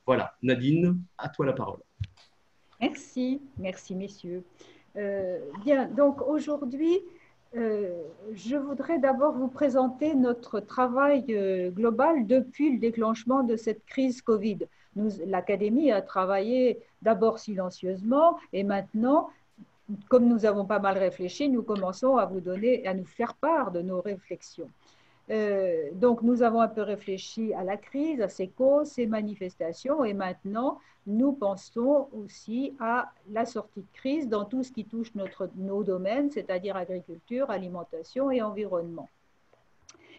Voilà, Nadine, à toi la parole. Merci, merci messieurs. Bien, donc aujourd'hui, je voudrais d'abord vous présenter notre travail global depuis le déclenchement de cette crise Covid. L'Académie a travaillé d'abord silencieusement et maintenant, comme nous avons pas mal réfléchi, nous commençons à vous donner, à nous faire part de nos réflexions. Donc, nous avons un peu réfléchi à la crise, à ses causes, ses manifestations, et maintenant, nous pensons aussi à la sortie de crise dans tout ce qui touche nos domaines, c'est-à-dire agriculture, alimentation et environnement.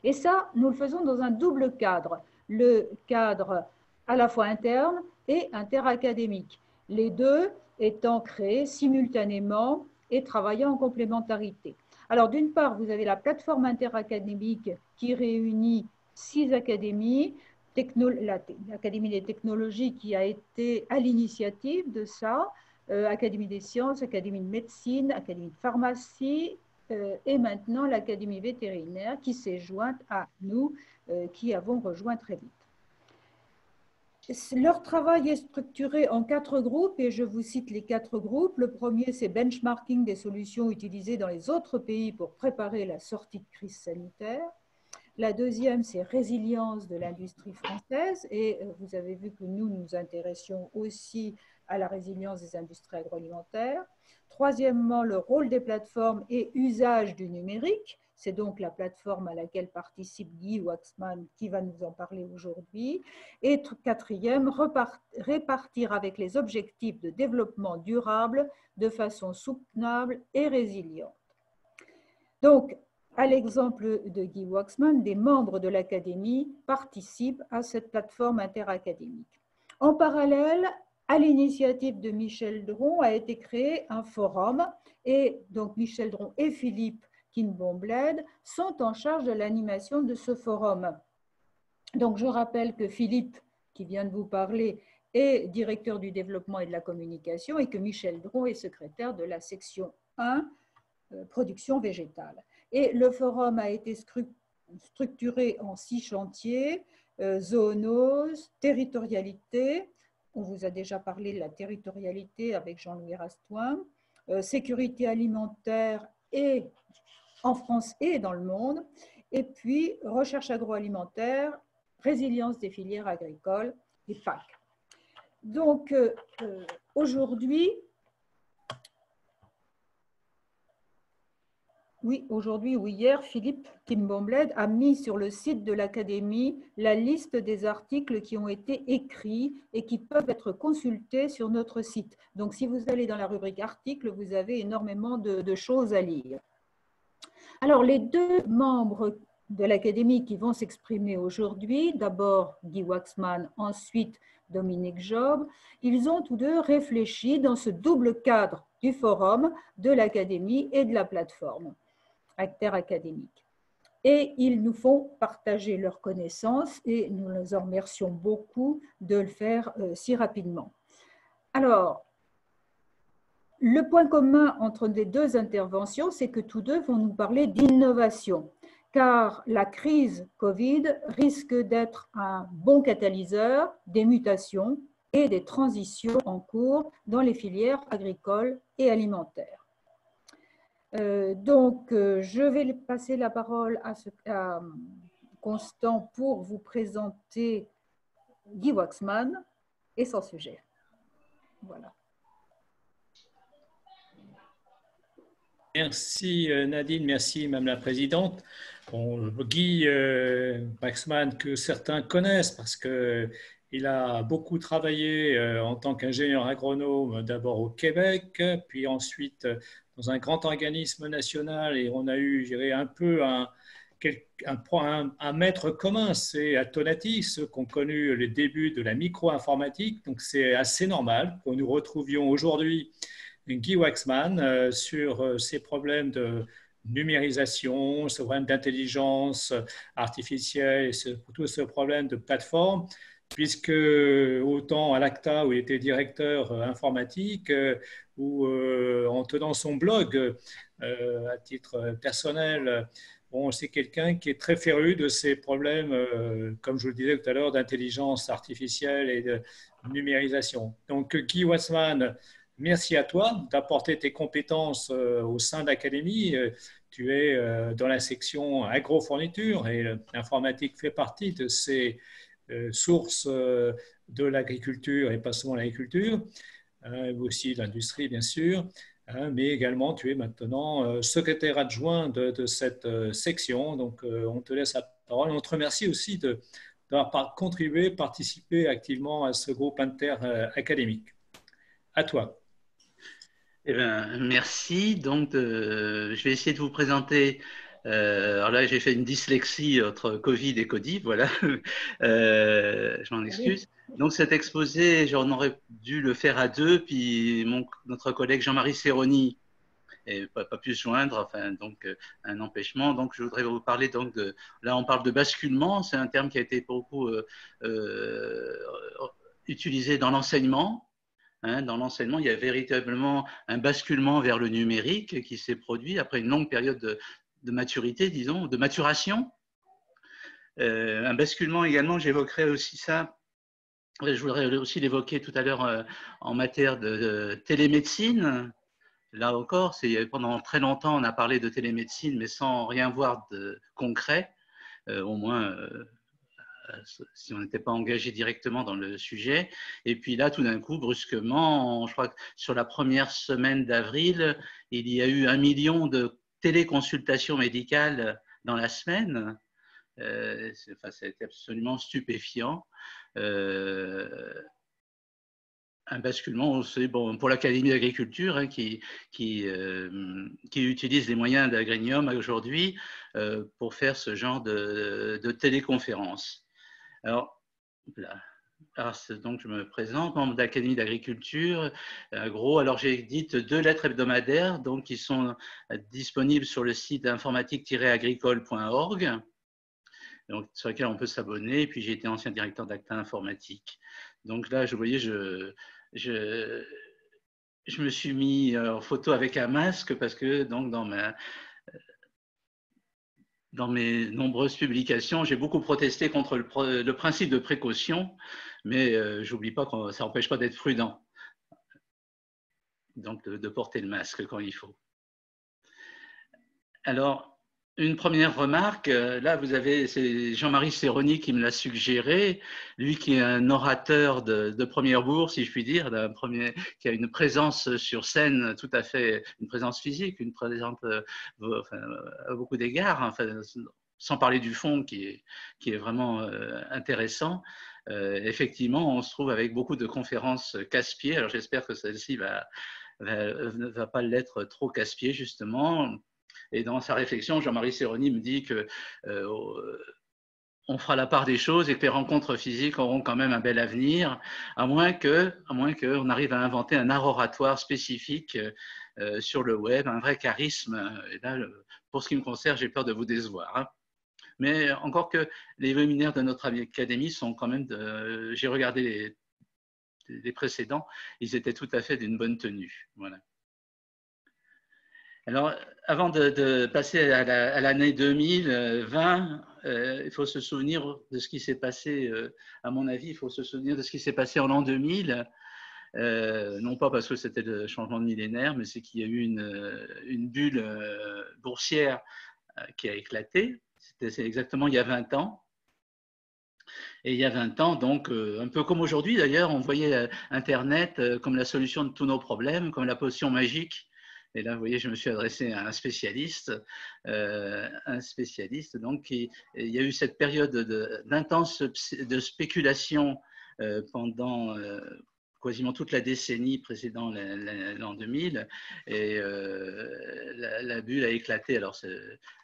Et ça, nous le faisons dans un double cadre, le cadre à la fois interne et interacadémique, les deux étant créés simultanément et travaillant en complémentarité. Alors, d'une part, vous avez la plateforme interacadémique qui réunit 6 académies, l'Académie des technologies qui a été à l'initiative de ça, Académie des sciences, Académie de médecine, Académie de pharmacie, et maintenant l'Académie vétérinaire qui s'est jointe à nous, qui avons rejoint très vite. Leur travail est structuré en 4 groupes et je vous cite les 4 groupes. Le premier, c'est benchmarking des solutions utilisées dans les autres pays pour préparer la sortie de crise sanitaire. La deuxième, c'est résilience de l'industrie française et vous avez vu que nous nous intéressions aussi à la résilience des industries agroalimentaires. Troisièmement, le rôle des plateformes et usage du numérique. C'est donc la plateforme à laquelle participe Guy Waxman qui va nous en parler aujourd'hui. Et quatrième, répartir avec les objectifs de développement durable de façon soutenable et résiliente. Donc, à l'exemple de Guy Waxman, des membres de l'Académie participent à cette plateforme interacadémique. En parallèle, à l'initiative de Michel Dron, a été créé un forum et donc Michel Dron et Philippe Kinbombled sont en charge de l'animation de ce forum. Donc, je rappelle que Philippe, qui vient de vous parler, est directeur du développement et de la communication et que Michel Dron est secrétaire de la section 1, production végétale. Et le forum a été structuré en 6 chantiers, zoonose, territorialité, on vous a déjà parlé de la territorialité avec Jean-Louis Rastoin, sécurité alimentaire et en France et dans le monde, et puis recherche agroalimentaire, résilience des filières agricoles et PAC. Donc aujourd'hui, ou hier, Philippe Kinbombled a mis sur le site de l'Académie la liste des articles qui ont été écrits et qui peuvent être consultés sur notre site. Donc, si vous allez dans la rubrique articles, vous avez énormément de choses à lire. Alors, les 2 membres de l'Académie qui vont s'exprimer aujourd'hui, d'abord Guy Waxman, ensuite Dominique Job, ils ont tous 2 réfléchi dans ce double cadre du forum, de l'Académie et de la plateforme interacadémique. Et ils nous font partager leurs connaissances et nous les en remercions beaucoup de le faire si rapidement. Alors, le point commun entre les 2 interventions, c'est que tous 2 vont nous parler d'innovation, car la crise Covid risque d'être un bon catalyseur des mutations et des transitions en cours dans les filières agricoles et alimentaires. Donc, je vais passer la parole à Constant pour vous présenter Guy Waxman et son sujet. Voilà. Merci Nadine, merci Madame la Présidente. Bon, Guy Waxman, que certains connaissent parce qu'il a beaucoup travaillé en tant qu'ingénieur agronome, d'abord au Québec, puis ensuite dans un grand organisme national, et on a eu, je dirais, un peu un maître commun, c'est Atonati, ceux qui ont connu les débuts de la micro-informatique, donc c'est assez normal que nous retrouvions aujourd'hui Guy Waxman sur ces problèmes de numérisation, ce problème d'intelligence artificielle, tout ce problème de plateforme, puisque autant à l'ACTA, où il était directeur informatique, ou en tenant son blog à titre personnel, bon, c'est quelqu'un qui est très féru de ces problèmes, comme je le disais tout à l'heure, d'intelligence artificielle et de numérisation. Donc, Guy Watzmann, merci à toi d'apporter tes compétences au sein d'Académie. Tu es dans la section agrofourniture et l'informatique fait partie de ces sources de l'agriculture et pas seulement l'agriculture, aussi l'industrie bien sûr, mais également tu es maintenant secrétaire adjoint de cette section. Donc on te laisse la parole. On te remercie aussi d'avoir contribué, participé activement à ce groupe interacadémique. À toi. Eh bien, merci. Donc, je vais essayer de vous présenter. Alors là, j'ai fait une dyslexie entre Covid et Codif, voilà. Je m'en excuse. Donc, cet exposé, j'en aurais dû le faire à deux, puis notre collègue Jean-Marie Serroni n'a pas pu se joindre, enfin, donc un empêchement. Donc, je voudrais vous parler donc de. Là, on parle de basculement. C'est un terme qui a été beaucoup utilisé dans l'enseignement. Dans l'enseignement, il y a véritablement un basculement vers le numérique qui s'est produit après une longue période de maturité, disons, de maturation. Un basculement également, j'évoquerai aussi ça, je voudrais aussi l'évoquer tout à l'heure en matière de télémédecine. Là encore, pendant très longtemps, on a parlé de télémédecine, mais sans rien voir de concret, au moins si on n'était pas engagé directement dans le sujet. Et puis là, tout d'un coup, brusquement, je crois que sur la première semaine d'avril, il y a eu 1 million de téléconsultations médicales dans la semaine. Ça a été absolument stupéfiant. Un basculement aussi, bon, pour l'Académie d'agriculture hein, qui utilise les moyens d'Agrignum aujourd'hui pour faire ce genre de téléconférence. Alors, donc je me présente, membre d'Académie d'agriculture. Alors j'édite 2 lettres hebdomadaires donc, qui sont disponibles sur le site informatique-agricole.org, donc, sur lequel on peut s'abonner. Et puis j'ai été ancien directeur d'acte informatique. Donc là, vous voyez, je me suis mis en photo avec un masque parce que donc, dans mes nombreuses publications, j'ai beaucoup protesté contre le principe de précaution, mais je n'oublie pas que ça n'empêche pas d'être prudent, donc de porter le masque quand il faut. Alors, une première remarque, là vous avez, c'est Jean-Marie Serroni qui me l'a suggéré, lui qui est un orateur de première bourse, si je puis dire, qui a une présence sur scène tout à fait, une présence physique, une présence à beaucoup d'égards, enfin, sans parler du fond qui est vraiment intéressant. Effectivement, on se trouve avec beaucoup de conférences casse-pieds, alors j'espère que celle-ci ne va pas l'être trop casse-pied justement. Et dans sa réflexion, Jean-Marie Serroni me dit que on fera la part des choses et que les rencontres physiques auront quand même un bel avenir, à moins qu'on arrive à inventer un art oratoire spécifique sur le web, un vrai charisme. Et là, pour ce qui me concerne, j'ai peur de vous décevoir. Hein. Mais encore que les webinaires de notre académie sont quand même, j'ai regardé les précédents, ils étaient tout à fait d'une bonne tenue. Voilà. Alors, avant de passer à l'année 2020, il faut se souvenir de ce qui s'est passé, à mon avis, il faut se souvenir de ce qui s'est passé en l'an 2000, non pas parce que c'était le changement de millénaire, mais c'est qu'il y a eu une bulle boursière qui a éclaté. C'est exactement il y a 20 ans. Et il y a 20 ans, donc, un peu comme aujourd'hui d'ailleurs, on voyait Internet comme la solution de tous nos problèmes, comme la potion magique. Et là, vous voyez, je me suis adressé à un spécialiste donc, il y a eu cette période d'intense spéculation pendant quasiment toute la décennie précédant l'an 2000, et la bulle a éclaté. Alors,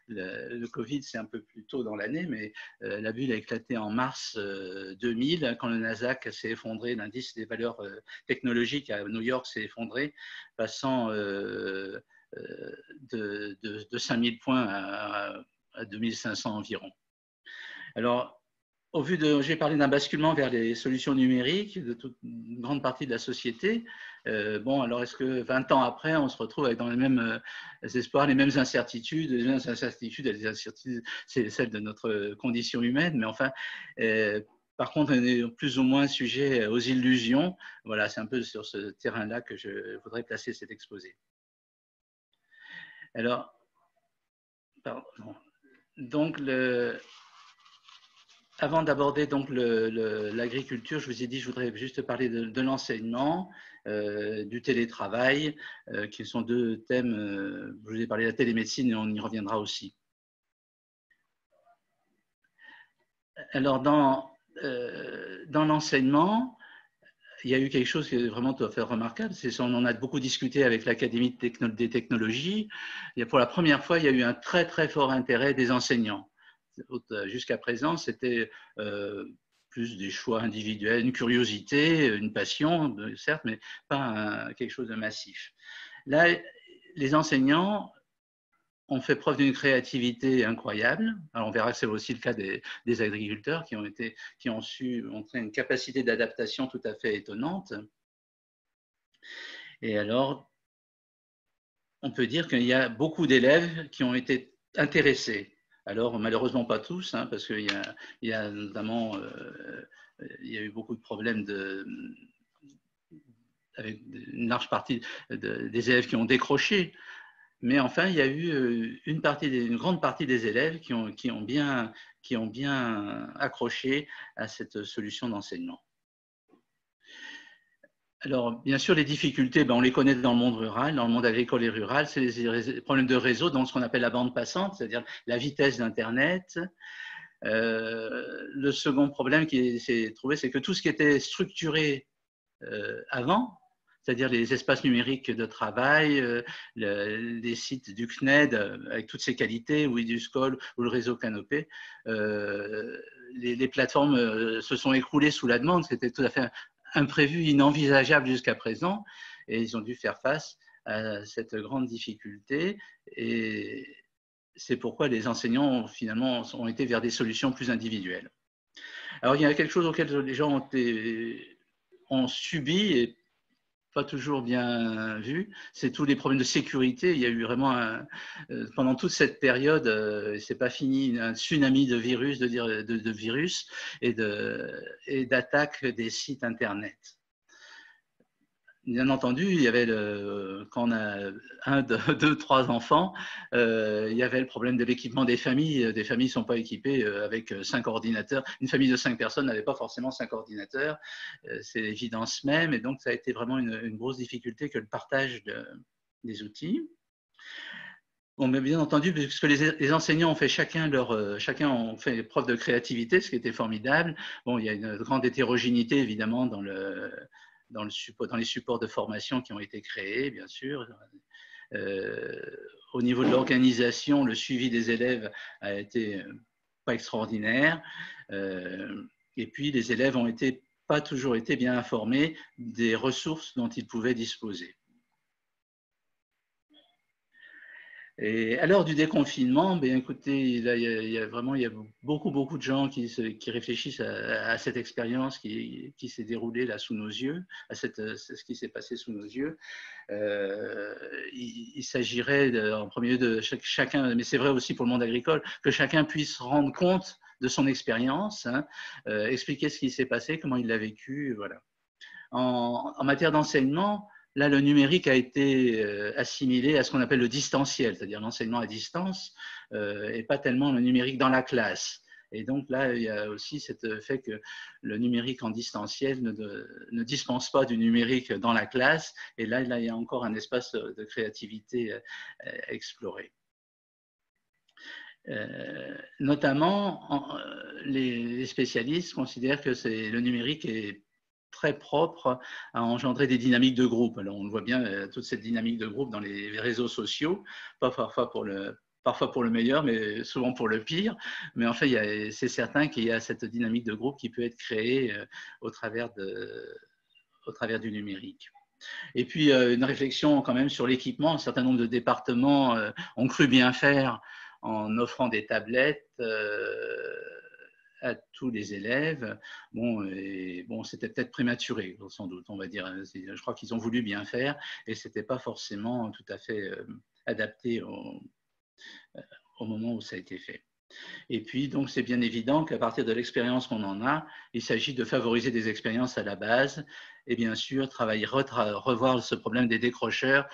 le Covid, c'est un peu plus tôt dans l'année, mais la bulle a éclaté en mars 2000, quand le Nasdaq s'est effondré, l'indice des valeurs technologiques à New York s'est effondré, passant de 5000 points à 2500 environ. Alors, au vu de, j'ai parlé d'un basculement vers les solutions numériques de toute une grande partie de la société. Bon, alors est-ce que 20 ans après, on se retrouve avec dans les mêmes espoirs, les mêmes incertitudes, c'est celle de notre condition humaine, mais enfin, par contre, on est plus ou moins sujet aux illusions. Voilà, c'est un peu sur ce terrain-là que je voudrais placer cet exposé. Alors, pardon. Donc, avant d'aborder donc l'agriculture, je vous ai dit, je voudrais juste parler de l'enseignement, du télétravail, qui sont deux thèmes. Je vous ai parlé de la télémédecine et on y reviendra aussi. Alors, dans l'enseignement, il y a eu quelque chose qui est vraiment tout à fait remarquable. On en a beaucoup discuté avec l'Académie des technologies. Et pour la première fois, il y a eu un très, très fort intérêt des enseignants. Jusqu'à présent, c'était plus des choix individuels, une curiosité, une passion, certes, mais pas quelque chose de massif. Là, les enseignants ont fait preuve d'une créativité incroyable. Alors, on verra que c'est aussi le cas des agriculteurs qui ont su montrer une capacité d'adaptation tout à fait étonnante. Et alors, on peut dire qu'il y a beaucoup d'élèves qui ont été intéressés. Alors, malheureusement pas tous, hein, parce qu'il y a notamment il y a eu beaucoup de problèmes avec une large partie des élèves qui ont décroché. Mais enfin, il y a eu une grande partie des élèves qui ont bien accroché à cette solution d'enseignement. Alors, bien sûr, les difficultés, on les connaît dans le monde rural, dans le monde agricole et rural, c'est les problèmes de réseau, donc ce qu'on appelle la bande passante, c'est-à-dire la vitesse d'Internet. Le second problème qui s'est trouvé, c'est que tout ce qui était structuré avant, c'est-à-dire les espaces numériques de travail, les sites du CNED avec toutes ses qualités, ou Eduscol, ou le réseau Canopé, les plateformes se sont écroulées sous la demande. C'était tout à fait imprévu, inenvisageable jusqu'à présent, et ils ont dû faire face à cette grande difficulté. Et c'est pourquoi les enseignants, finalement, ont été vers des solutions plus individuelles. Alors, il y a quelque chose auquel les gens ont subi et pas toujours bien vu, c'est tous les problèmes de sécurité. Il y a eu vraiment, pendant toute cette période, c'est pas fini, un tsunami de virus, de virus et d'attaques des sites Internet. Bien entendu, il y avait quand on a 1, 2, 3 enfants, il y avait le problème de l'équipement des familles. Des familles ne sont pas équipées avec 5 ordinateurs. Une famille de 5 personnes n'avait pas forcément 5 ordinateurs. C'est l'évidence même. Et donc, ça a été vraiment une grosse difficulté que le partage des outils. Bon, mais bien entendu, puisque les enseignants ont fait chacun ont fait preuve de créativité, ce qui était formidable. Bon, il y a une grande hétérogénéité, évidemment, dans les supports de formation qui ont été créés, bien sûr. Au niveau de l'organisation, le suivi des élèves a été pas extraordinaire. Et puis, les élèves ont pas toujours été bien informés des ressources dont ils pouvaient disposer. Et à l'heure du déconfinement, écoutez, il y a beaucoup de gens qui réfléchissent à cette expérience qui s'est déroulée là sous nos yeux, à ce qui s'est passé sous nos yeux. Il s'agirait en premier lieu de chacun, mais c'est vrai aussi pour le monde agricole, que chacun puisse rendre compte de son expérience, hein, expliquer ce qui s'est passé, comment il l'a vécu, voilà. En matière d'enseignement, là, le numérique a été assimilé à ce qu'on appelle le distanciel, c'est-à-dire l'enseignement à distance, et pas tellement le numérique dans la classe. Et donc là, il y a aussi cet fait que le numérique en distanciel ne dispense pas du numérique dans la classe. Et là, il y a encore un espace de créativité à explorer. Notamment, les spécialistes considèrent que le numérique est très propre à engendrer des dynamiques de groupe. Alors, on le voit bien, toute cette dynamique de groupe dans les réseaux sociaux, parfois pour le meilleur, mais souvent pour le pire. Mais en fait, c'est certain qu'il y a cette dynamique de groupe qui peut être créée au travers du numérique. Et puis, une réflexion quand même sur l'équipement. Un certain nombre de départements ont cru bien faire en offrant des tablettes à tous les élèves. Bon, c'était peut-être prématuré, sans doute, on va dire. Je crois qu'ils ont voulu bien faire et ce n'était pas forcément tout à fait adapté au moment où ça a été fait. Et puis, donc, c'est bien évident qu'à partir de l'expérience qu'on en a, il s'agit de favoriser des expériences à la base et bien sûr, revoir ce problème des décrocheurs,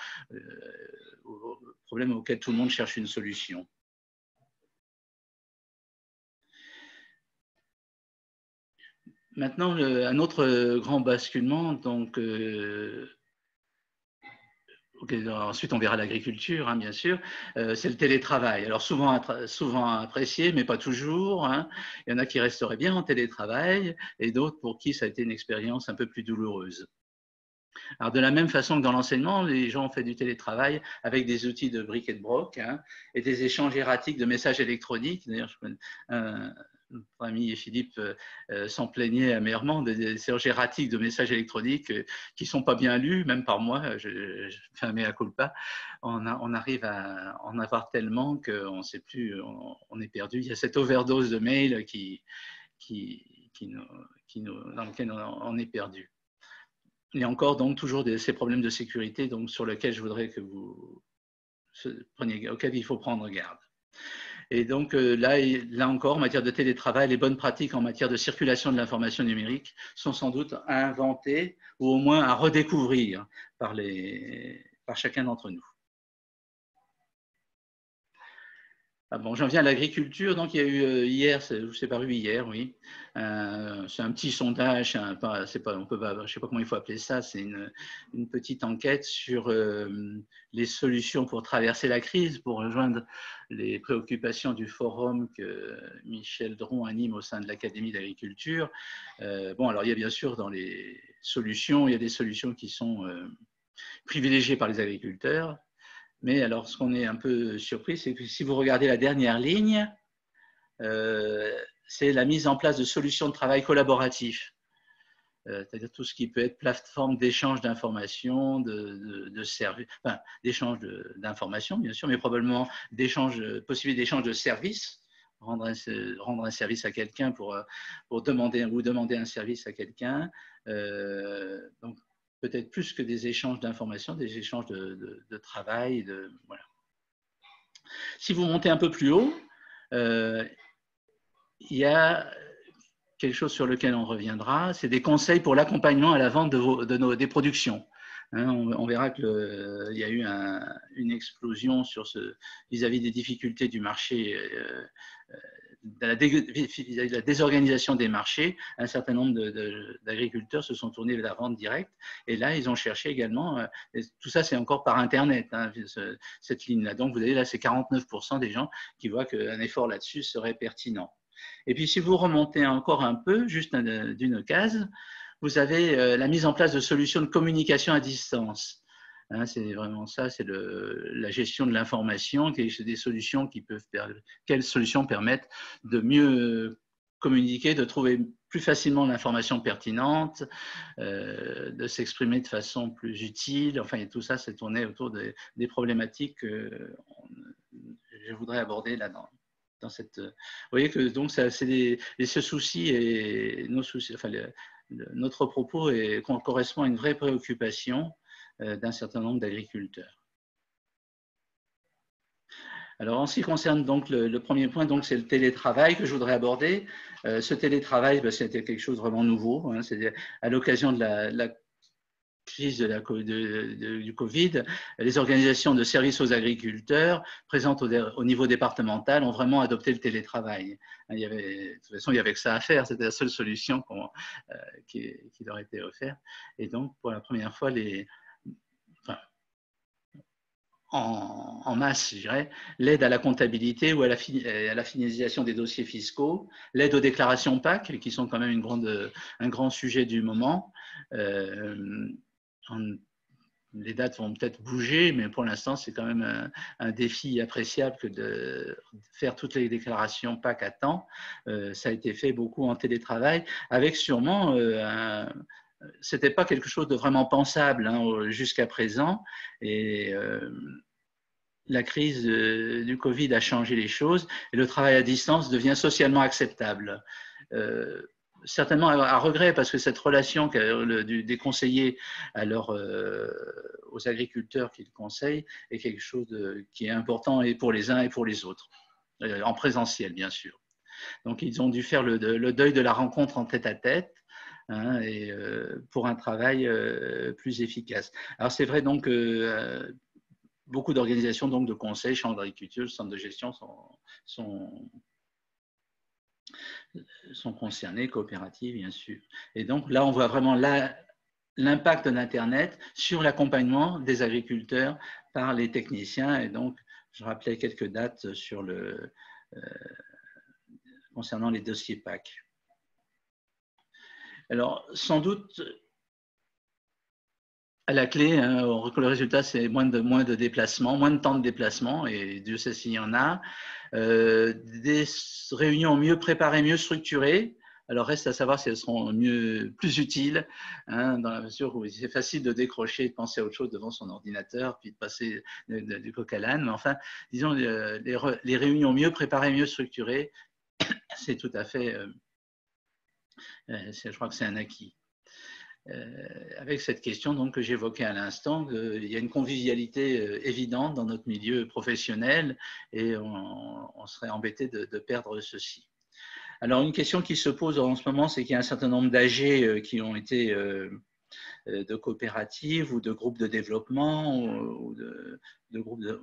problème auquel tout le monde cherche une solution. Maintenant, un autre grand basculement, donc, ensuite on verra l'agriculture, hein, bien sûr, c'est le télétravail. Alors souvent apprécié, mais pas toujours. Hein. Il y en a qui resteraient bien en télétravail et d'autres pour qui ça a été une expérience un peu plus douloureuse. Alors de la même façon que dans l'enseignement, les gens ont fait du télétravail avec des outils de bric et de broc, hein, et des échanges erratiques de messages électroniques. D'ailleurs, notre ami Philippe s'en plaignait amèrement des échanges erratiques de messages électroniques qui ne sont pas bien lus, même par moi, je fais un mea culpa. On arrive à en avoir tellement qu'on ne sait plus, on est perdu. Il y a cette overdose de mails dans lequel on est perdu. Il y a encore donc toujours ces problèmes de sécurité donc, sur lesquels je voudrais que vous preniez, auxquels il faut prendre garde. Et donc là encore, en matière de télétravail, les bonnes pratiques en matière de circulation de l'information numérique sont sans doute à inventer ou au moins à redécouvrir par chacun d'entre nous. Ah bon, j'en viens à l'agriculture. Donc, il y a eu hier, c'est paru hier, oui. C'est un petit sondage, je ne sais pas comment il faut appeler ça. C'est une petite enquête sur les solutions pour traverser la crise, pour rejoindre les préoccupations du forum que Michel Dron anime au sein de l'Académie d'agriculture. Bon, alors il y a bien sûr dans les solutions, il y a des solutions qui sont privilégiées par les agriculteurs. Mais alors, ce qu'on est un peu surpris, c'est que si vous regardez la dernière ligne, c'est la mise en place de solutions de travail collaboratif. C'est-à-dire tout ce qui peut être plateforme d'échange d'informations, de services, enfin, d'échange d'informations, bien sûr, mais probablement possibilité d'échange de services, rendre un service à quelqu'un pour demander un service à quelqu'un. Donc, peut-être plus que des échanges d'informations, des échanges de travail. Voilà. Si vous montez un peu plus haut, il y a quelque chose sur lequel on reviendra, c'est des conseils pour l'accompagnement à la vente des productions. Hein, on verra qu'il y a eu une explosion vis-à-vis des difficultés du marché, de la désorganisation des marchés. Un certain nombre d'agriculteurs se sont tournés vers la vente directe et là, ils ont cherché également, tout ça c'est encore par Internet, hein, cette ligne-là. Donc, vous avez là, c'est 49% des gens qui voient qu'un effort là-dessus serait pertinent. Et puis, si vous remontez encore un peu, juste d'une case, vous avez la mise en place de solutions de communication à distance. Hein, c'est vraiment ça, c'est la gestion de l'information, des solutions quelles solutions permettent de mieux communiquer, de trouver plus facilement l'information pertinente, de s'exprimer de façon plus utile. Enfin, et tout ça, c'est tourné autour des problématiques que je voudrais aborder là-dedans. Vous voyez que donc ce souci et nos soucis, enfin, notre propos correspond à une vraie préoccupation d'un certain nombre d'agriculteurs. Alors, en ce qui concerne donc le premier point, donc c'est le télétravail que je voudrais aborder. Ce télétravail, c'était quelque chose de vraiment nouveau. Hein, c'est à l'occasion de la crise du Covid, les organisations de services aux agriculteurs présentes au niveau départemental ont vraiment adopté le télétravail. De toute façon, il n'y avait que ça à faire, c'était la seule solution qui leur était offerte. Et donc, pour la première fois, en masse, je dirais, l'aide à la comptabilité ou à la finalisation des dossiers fiscaux, l'aide aux déclarations PAC, qui sont quand même un grand sujet du moment. Les dates vont peut-être bouger, mais pour l'instant, c'est quand même un défi appréciable que de faire toutes les déclarations PAC à temps. Ça a été fait beaucoup en télétravail, avec sûrement c'était pas quelque chose de vraiment pensable jusqu'à présent. Et la crise du Covid a changé les choses et le travail à distance devient socialement acceptable. certainement à regret, parce que cette relation des conseillers aux agriculteurs qu'ils conseillent est quelque chose qui est important et pour les uns et pour les autres, en présentiel bien sûr. Donc ils ont dû faire le deuil de la rencontre en tête-à-tête, hein, et pour un travail plus efficace. Alors c'est vrai donc beaucoup d'organisations donc de conseils, chambres d'agriculture, centres de gestion sont concernés, coopératives bien sûr. Et donc là, on voit vraiment l'impact d'Internet sur l'accompagnement des agriculteurs par les techniciens. Et donc, je rappelais quelques dates concernant les dossiers PAC. Alors, sans doute, à la clé, hein, le résultat, c'est moins de déplacements, moins de temps de déplacement, et Dieu sait s'il y en a. Des réunions mieux préparées, mieux structurées. Alors, reste à savoir si elles seront plus utiles, hein, dans la mesure où c'est facile de décrocher, de penser à autre chose devant son ordinateur, puis de passer du coq à l'âne. Mais enfin, disons, les réunions mieux préparées, mieux structurées, c'est tout à fait, je crois que c'est un acquis. Avec cette question donc, que j'évoquais à l'instant, il y a une convivialité évidente dans notre milieu professionnel et on serait embêté de perdre ceci. Alors, une question qui se pose en ce moment, c'est qu'il y a un certain nombre d'AG qui ont été de coopératives ou de groupes de développement ou de groupes de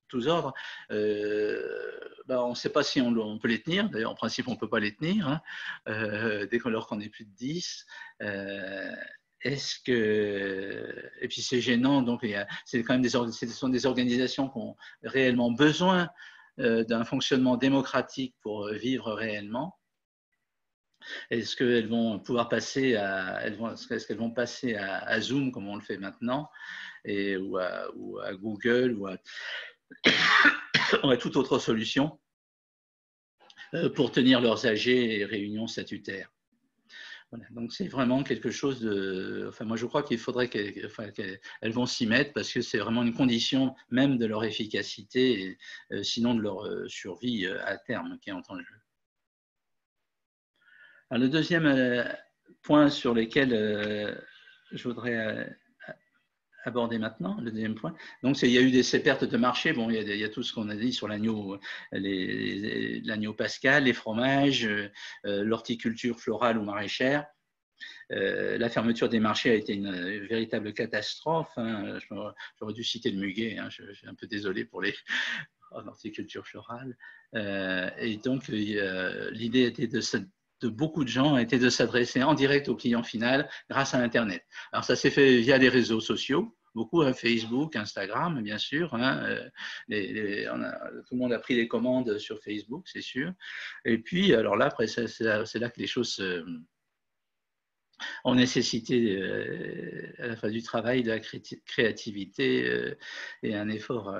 tous ordres. On ne sait pas si on peut les tenir. D'ailleurs, en principe, on ne peut pas les tenir, hein, dès qu'on est plus de 10. Est-ce que… Et puis c'est gênant, donc c'est quand même ce sont des organisations qui ont réellement besoin d'un fonctionnement démocratique pour vivre réellement. Est-ce qu'elles vont pouvoir passer est-ce qu'elles vont passer à Zoom comme on le fait maintenant, ou à Google ou à toute autre solution pour tenir leurs AG et réunions statutaires? Voilà, donc c'est vraiment quelque chose de… Enfin, moi je crois qu'il faudrait qu'elles vont s'y mettre parce que c'est vraiment une condition même de leur efficacité, et sinon de leur survie à terme qui est en jeu. Alors, le deuxième point sur lequel je voudrais aborder maintenant, le deuxième point, donc il y a eu ces pertes de marché. Bon, il y a tout ce qu'on a dit sur l'agneau pascal, les fromages, l'horticulture florale ou maraîchère. La fermeture des marchés a été une véritable catastrophe, hein. J'aurais dû citer le muguet, hein. Je suis un peu désolé pour l'horticulture florale. Et donc, l'idée était de beaucoup de gens était de s'adresser en direct au client final grâce à Internet. Alors, ça s'est fait via les réseaux sociaux, beaucoup, hein, Facebook, Instagram, bien sûr. Hein, tout le monde a pris les commandes sur Facebook, c'est sûr. Et puis, alors là, après, c'est là que les choses ont nécessité à la fois du travail, de la créativité et un effort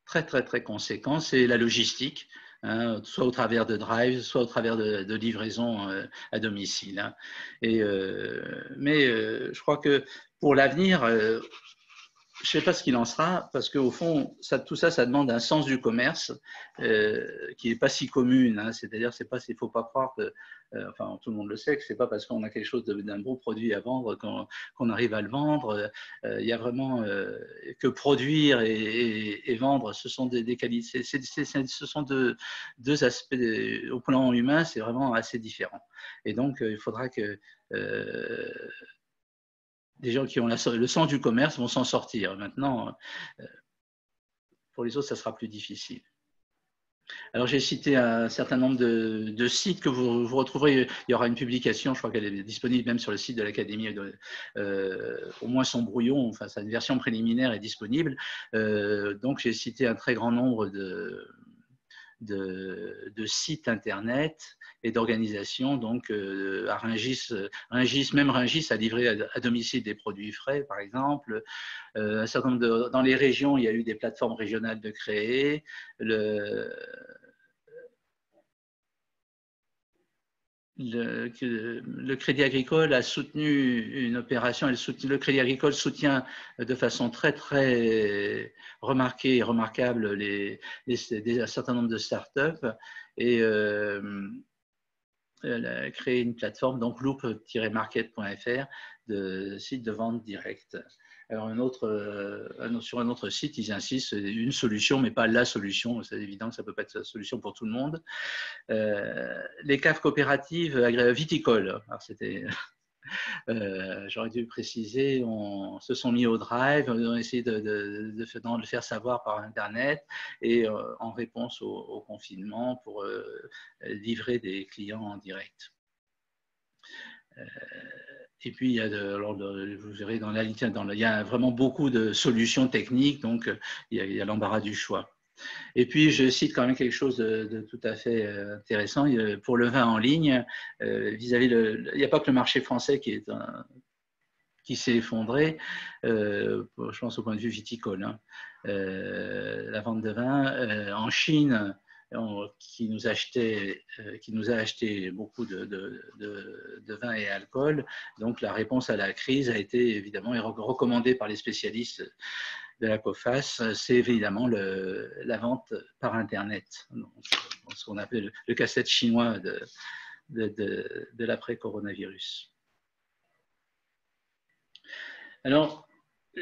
très, très, très conséquent. C'est la logistique. Hein, soit au travers de Drive, soit au travers de livraison à domicile. Hein. Mais je crois que pour l'avenir, je ne sais pas ce qu'il en sera, parce qu'au fond, tout ça, ça demande un sens du commerce qui n'est pas si commune. Hein. C'est-à-dire, il ne faut pas croire que, enfin, tout le monde le sait, que ce n'est pas parce qu'on a quelque chose d'un beau produit à vendre qu'on arrive à le vendre. Il y a vraiment que produire et vendre, ce sont des qualités, ce sont deux aspects, au plan humain, c'est vraiment assez différent. Et donc, il faudra que… des gens qui ont le sens du commerce vont s'en sortir. Maintenant, pour les autres, ça sera plus difficile. Alors, j'ai cité un certain nombre de sites que vous retrouverez. Il y aura une publication, je crois qu'elle est disponible même sur le site de l'Académie. Au moins son brouillon, enfin, une version préliminaire est disponible. Donc, j'ai cité un très grand nombre de sites Internet et d'organisations. Donc, à Rungis, même Rungis a livré à domicile des produits frais, par exemple. Un certain nombre dans les régions, il y a eu des plateformes régionales de créer. Le Crédit Agricole a soutenu une opération, le Crédit Agricole soutient de façon très, très remarquée et remarquable un certain nombre de startups. et elle a créé une plateforme, donc loop-market.fr, de site de vente directe. Alors sur un autre site, ils insistent, c'est une solution, mais pas la solution. C'est évident que ça ne peut pas être la solution pour tout le monde. Les caves coopératives viticoles, alors c'était... j'aurais dû préciser, se sont mis au drive, on a essayé de le faire savoir par Internet et en réponse au confinement pour livrer des clients en direct. Et puis, il y a vous verrez dans la liste, il y a vraiment beaucoup de solutions techniques, donc il y a l'embarras du choix. Et puis, je cite quand même quelque chose de tout à fait intéressant pour le vin en ligne. Il n'y a pas que le marché français qui s'est effondré, je pense au point de vue viticole. Hein. La vente de vin en Chine, qui nous a acheté beaucoup de vin et alcool. Donc, la réponse à la crise a été évidemment recommandée par les spécialistes de la COFAS, c'est évidemment la vente par Internet, donc, ce qu'on appelle le casse-tête chinois de l'après-coronavirus. Alors,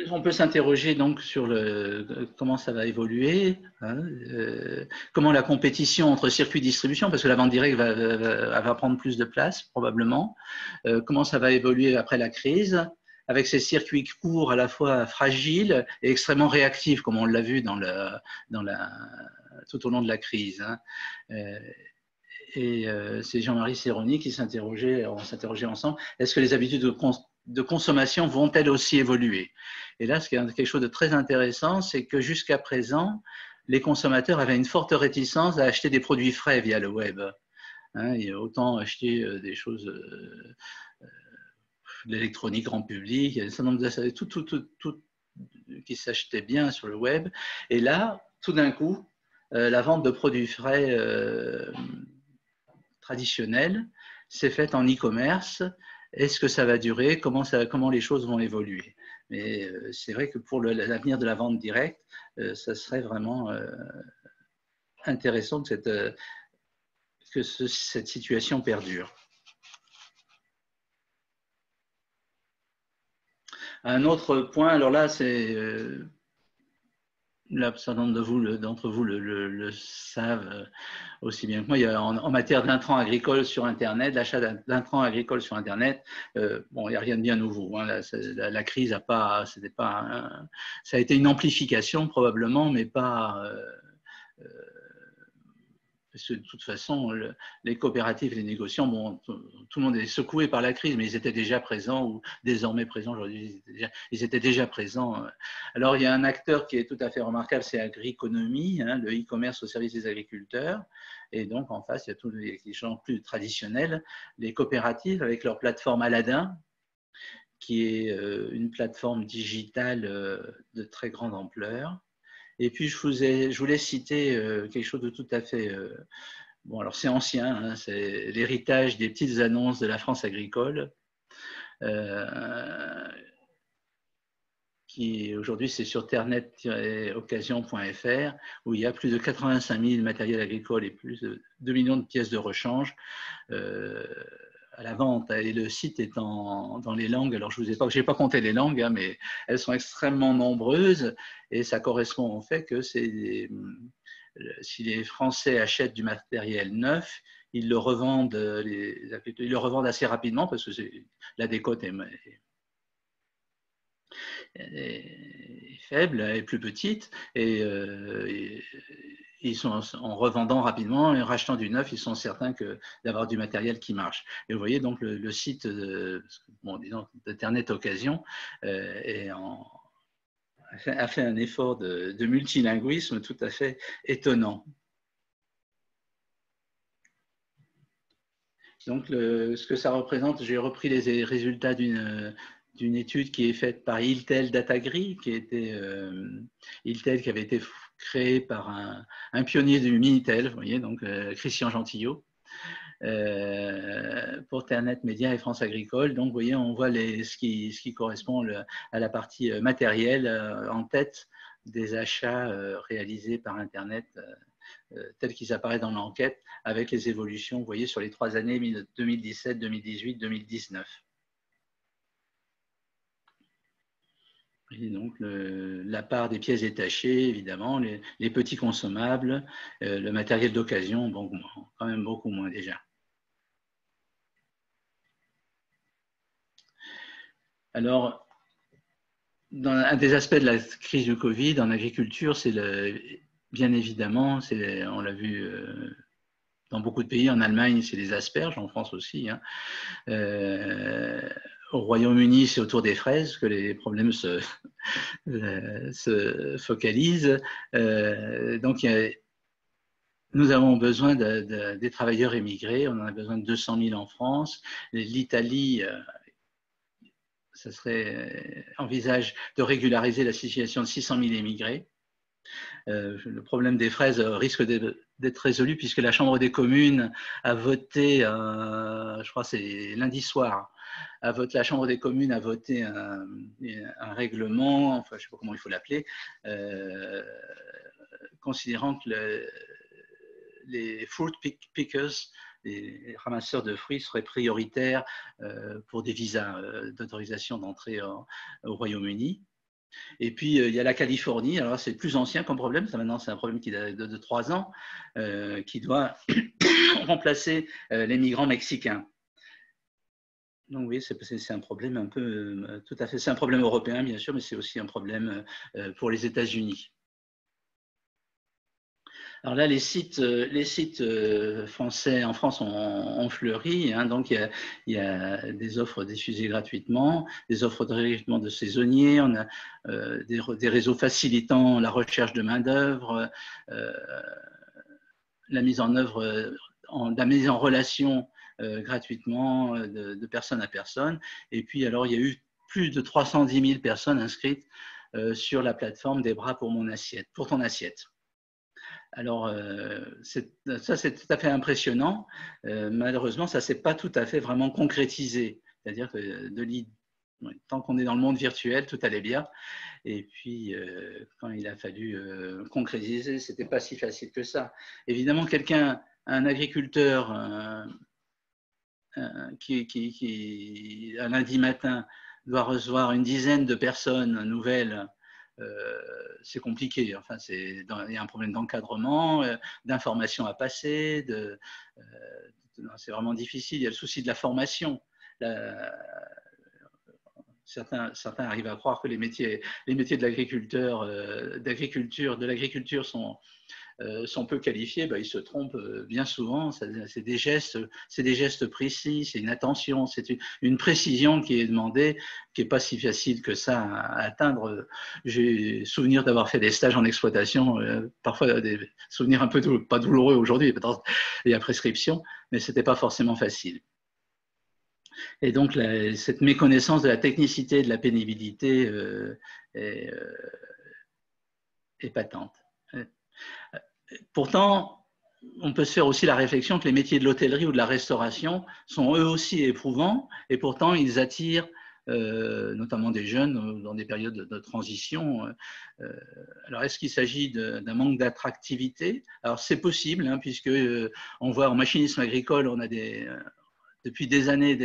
on peut s'interroger donc sur comment ça va évoluer, hein, comment la compétition entre circuits de distribution, parce que la vente directe va prendre plus de place probablement, comment ça va évoluer après la crise, avec ces circuits courts à la fois fragiles et extrêmement réactifs, comme on l'a vu tout au long de la crise. Hein. C'est Jean-Marie Serroni qui s'interrogeait ensemble, est-ce que les habitudes de consommation vont-elles aussi évoluer? Et là, quelque chose de très intéressant, c'est que jusqu'à présent, les consommateurs avaient une forte réticence à acheter des produits frais via le web. Hein, et autant acheter des choses... l'électronique grand public, il y a un certain nombre de tout qui s'achetait bien sur le web. Et là, tout d'un coup, la vente de produits frais traditionnels s'est faite en e-commerce. Est-ce que ça va durer? Comment les choses vont évoluer? Mais c'est vrai que pour l'avenir de la vente directe, ça serait vraiment intéressant que cette situation perdure. Un autre point, alors là, c'est là, certains d'entre vous le savent aussi bien que moi. Il y a en matière d'intrants agricoles sur Internet, l'achat d'intrants agricoles sur Internet, bon, il n'y a rien de bien nouveau. Hein. La crise ça a été une amplification probablement, mais pas. Parce que de toute façon, les coopératives et les négociants, bon, tout le monde est secoué par la crise, mais ils étaient déjà présents, ou désormais présents aujourd'hui, ils étaient déjà présents. Alors, il y a un acteur qui est tout à fait remarquable, c'est Agriconomie, hein, le e-commerce au service des agriculteurs. Et donc, en face, il y a tous les gens plus traditionnels, les coopératives avec leur plateforme Aladdin, qui est une plateforme digitale de très grande ampleur. Et puis, je voulais citer quelque chose de tout à fait... bon, alors c'est ancien, hein, c'est l'héritage des petites annonces de la France agricole, qui aujourd'hui, c'est sur ternet-occasion.fr, où il y a plus de 85 000 matériels agricoles et plus de 2 millions de pièces de rechange à la vente. Et le site est dans les langues, alors je n'ai pas compté les langues, hein, mais elles sont extrêmement nombreuses et ça correspond au fait que si les Français achètent du matériel neuf, ils le revendent assez rapidement parce que la décote est faible et plus petite et ils sont en revendant rapidement et en rachetant du neuf, ils sont certains d'avoir du matériel qui marche. Et vous voyez donc le site d'Internet Occasion a fait un effort de multilinguisme tout à fait étonnant. Donc ce que ça représente, j'ai repris les résultats d'une étude qui est faite par Iltel Datagri, Iltel qui avait été créé par un pionnier du Minitel, vous voyez, donc Christian Gentillot, pour Ternet Média et France Agricole. Donc, vous voyez, on voit ce qui correspond à la partie matérielle en tête des achats réalisés par Internet tels qu'ils apparaissent dans l'enquête, avec les évolutions, vous voyez, sur les 3 années 2017, 2018, 2019. Et donc, la part des pièces détachées, évidemment, les petits consommables, le matériel d'occasion, bon, quand même beaucoup moins déjà. Alors, un des aspects de la crise du Covid en agriculture, c'est bien évidemment, on l'a vu dans beaucoup de pays, en Allemagne, c'est les asperges, en France aussi, hein. Au Royaume-Uni, c'est autour des fraises que les problèmes se focalisent. Donc, nous avons besoin des travailleurs émigrés. On en a besoin de 200 000 en France. L'Italie, ça envisage de régulariser la situation de 600 000 émigrés. Le problème des fraises risque d'être résolu puisque la Chambre des communes a voté, je crois que c'est lundi soir, la Chambre des communes a voté un règlement, enfin je ne sais pas comment il faut l'appeler, considérant que les fruit pickers, les ramasseurs de fruits seraient prioritaires pour des visas d'autorisation d'entrée au Royaume-Uni. Et puis, il y a la Californie. Alors, c'est plus ancien comme problème. Ça, maintenant, c'est un problème qui date de 3 ans, qui doit remplacer les migrants mexicains. Donc, oui, c'est un problème un peu, tout à fait. C'est un problème européen, bien sûr, mais c'est aussi un problème pour les États-Unis. Alors là, les sites français en France ont fleuri, hein, donc il y a des offres diffusées gratuitement, des offres de recrutement de saisonniers, on a des réseaux facilitant la recherche de main-d'œuvre, la mise en relation gratuitement de personne à personne. Et puis, alors, il y a eu plus de 310 000 personnes inscrites sur la plateforme des bras pour ton assiette. Alors, ça, c'est tout à fait impressionnant. Malheureusement, ça ne s'est pas tout à fait vraiment concrétisé. C'est-à-dire que tant qu'on est dans le monde virtuel, tout allait bien. Et puis, quand il a fallu concrétiser, ce n'était pas si facile que ça. Évidemment, un agriculteur qui, un lundi matin, doit recevoir une dizaine de personnes nouvelles, c'est compliqué. Enfin, il y a un problème d'encadrement, d'information à passer, c'est vraiment difficile. Il y a le souci de la formation. Certains arrivent à croire que les métiers de l'agriculture sont peu qualifiés. Ben, ils se trompent bien souvent. C'est des gestes précis, c'est une attention, c'est une précision qui est demandée, qui n'est pas si facile que ça à atteindre. J'ai souvenir d'avoir fait des stages en exploitation, parfois des souvenirs un peu pas douloureux aujourd'hui, il y a prescription, mais ce n'était pas forcément facile. Et donc, cette méconnaissance de la technicité et de la pénibilité est patente. Pourtant, on peut se faire aussi la réflexion que les métiers de l'hôtellerie ou de la restauration sont eux aussi éprouvants, et pourtant ils attirent notamment des jeunes dans des périodes de transition. Alors, est-ce qu'il s'agit d'un manque d'attractivité? Alors, c'est possible, hein, puisque on voit en machinisme agricole, on a depuis des années,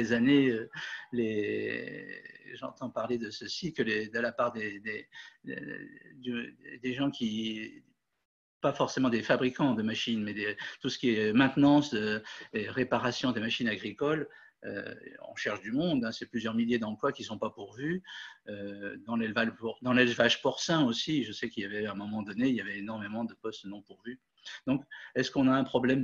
j'entends parler de ceci, que de la part des gens qui, pas forcément des fabricants de machines, mais tout ce qui est maintenance et réparation des machines agricoles, on cherche du monde, hein, c'est plusieurs milliers d'emplois qui ne sont pas pourvus. Dans l'élevage porcin aussi, je sais qu'il y avait à un moment donné, il y avait énormément de postes non pourvus. Donc, est-ce qu'on a un problème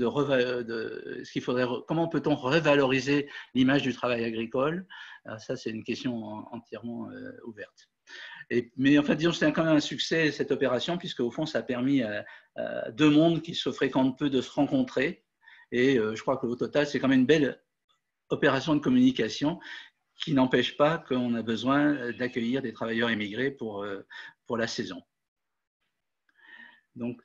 comment peut-on revaloriser l'image du travail agricole? Alors ça, c'est une question entièrement ouverte. Mais en fait, disons, c'est quand même un succès, cette opération, puisque au fond, ça a permis à deux mondes qui se fréquentent peu de se rencontrer. Et je crois qu'au total, c'est quand même une belle opération de communication qui n'empêche pas qu'on a besoin d'accueillir des travailleurs immigrés pour la saison. Donc,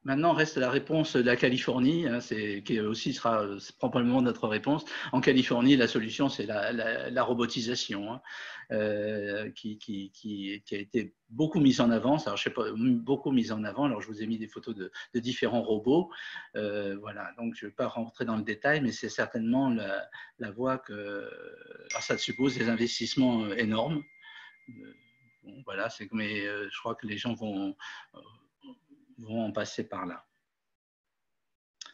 Maintenant, reste la réponse de la Californie, hein, qui aussi sera probablement notre réponse. En Californie, la solution, c'est la robotisation, hein, qui a été beaucoup mise en avant. Alors, je sais pas, beaucoup mise en avant. Alors, je vous ai mis des photos de différents robots. Voilà, donc je ne vais pas rentrer dans le détail, mais c'est certainement la voie que. Alors, ça suppose des investissements énormes. Bon, voilà, mais je crois que les gens vont en passer par là.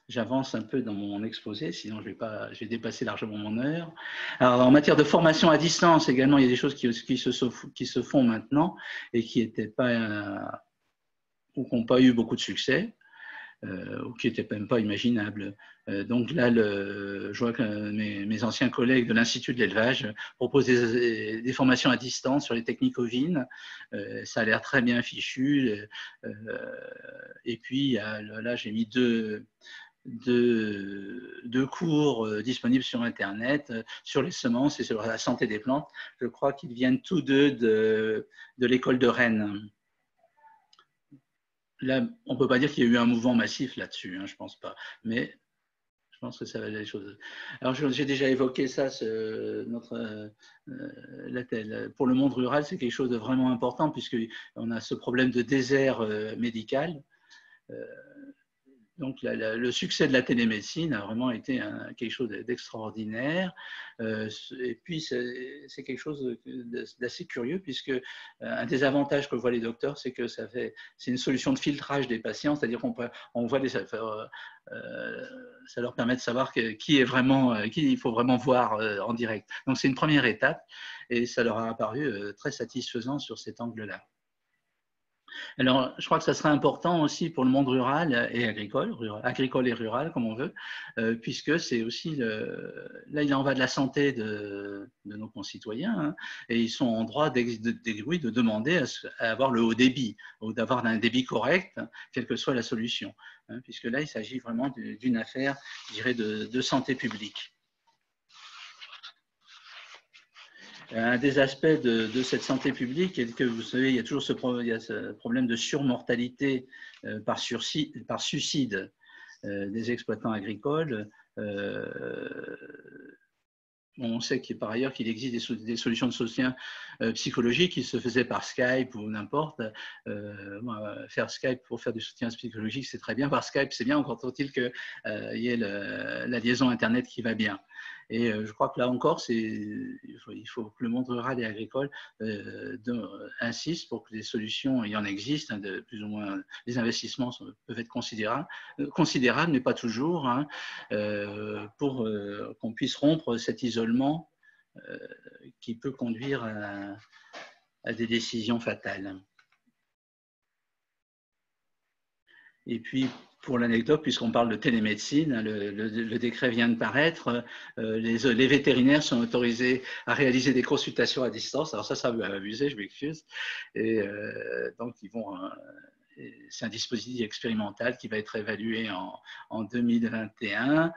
J'avance un peu dans mon exposé, sinon je vais dépasser largement mon heure. Alors, en matière de formation à distance, également, il y a des choses qui se font maintenant et qui n'étaient pas, ou qui n'ont pas eu beaucoup de succès, ou qui n'étaient même pas imaginables. Donc là, je vois que mes anciens collègues de l'Institut de l'élevage proposent des formations à distance sur les techniques ovines. Ça a l'air très bien fichu. Et puis, là, j'ai mis deux cours disponibles sur Internet sur les semences et sur la santé des plantes. Je crois qu'ils viennent tous deux de l'école de Rennes. Là, on ne peut pas dire qu'il y a eu un mouvement massif là-dessus, hein, je ne pense pas. Mais je pense que ça va aller les choses. Alors, j'ai déjà évoqué ça, pour le monde rural, c'est quelque chose de vraiment important puisqu'on a ce problème de désert médical. Donc, le succès de la télémédecine a vraiment été quelque chose d'extraordinaire. Et puis, c'est quelque chose d'assez curieux, puisque un des avantages que voient les docteurs, c'est que c'est une solution de filtrage des patients, c'est-à-dire qu'on voit ça leur permet de savoir qui il faut vraiment voir en direct. Donc, c'est une première étape, et ça leur a apparu très satisfaisant sur cet angle-là. Alors, je crois que ça serait important aussi pour le monde rural et agricole et rural, comme on veut, puisque c'est aussi, là, il en va de la santé de nos concitoyens, hein, et ils sont en droit de demander à avoir le haut débit, ou d'avoir un débit correct, quelle que soit la solution, hein, puisque là, il s'agit vraiment d'une affaire, je dirais, de santé publique. Un des aspects de cette santé publique est que, vous savez, il y a toujours ce problème de surmortalité par suicide des exploitants agricoles. On sait par ailleurs qu'il existe des solutions de soutien psychologique qui se faisaient par Skype ou n'importe. Faire Skype pour faire du soutien psychologique, c'est très bien. Par Skype, c'est bien, encore faut-il qu'il y ait la liaison Internet qui va bien. Et je crois que là encore, il faut que le monde rural et agricole insiste pour que des solutions, il y en existe, hein, plus ou moins, les investissements peuvent être considérables, mais pas toujours, hein, pour qu'on puisse rompre cet isolement qui peut conduire à des décisions fatales. Et puis, pour l'anecdote, puisqu'on parle de télémédecine, le décret vient de paraître, les vétérinaires sont autorisés à réaliser des consultations à distance. Alors ça va abuser, je m'excuse. Et donc, c'est un dispositif expérimental qui va être évalué en 2021.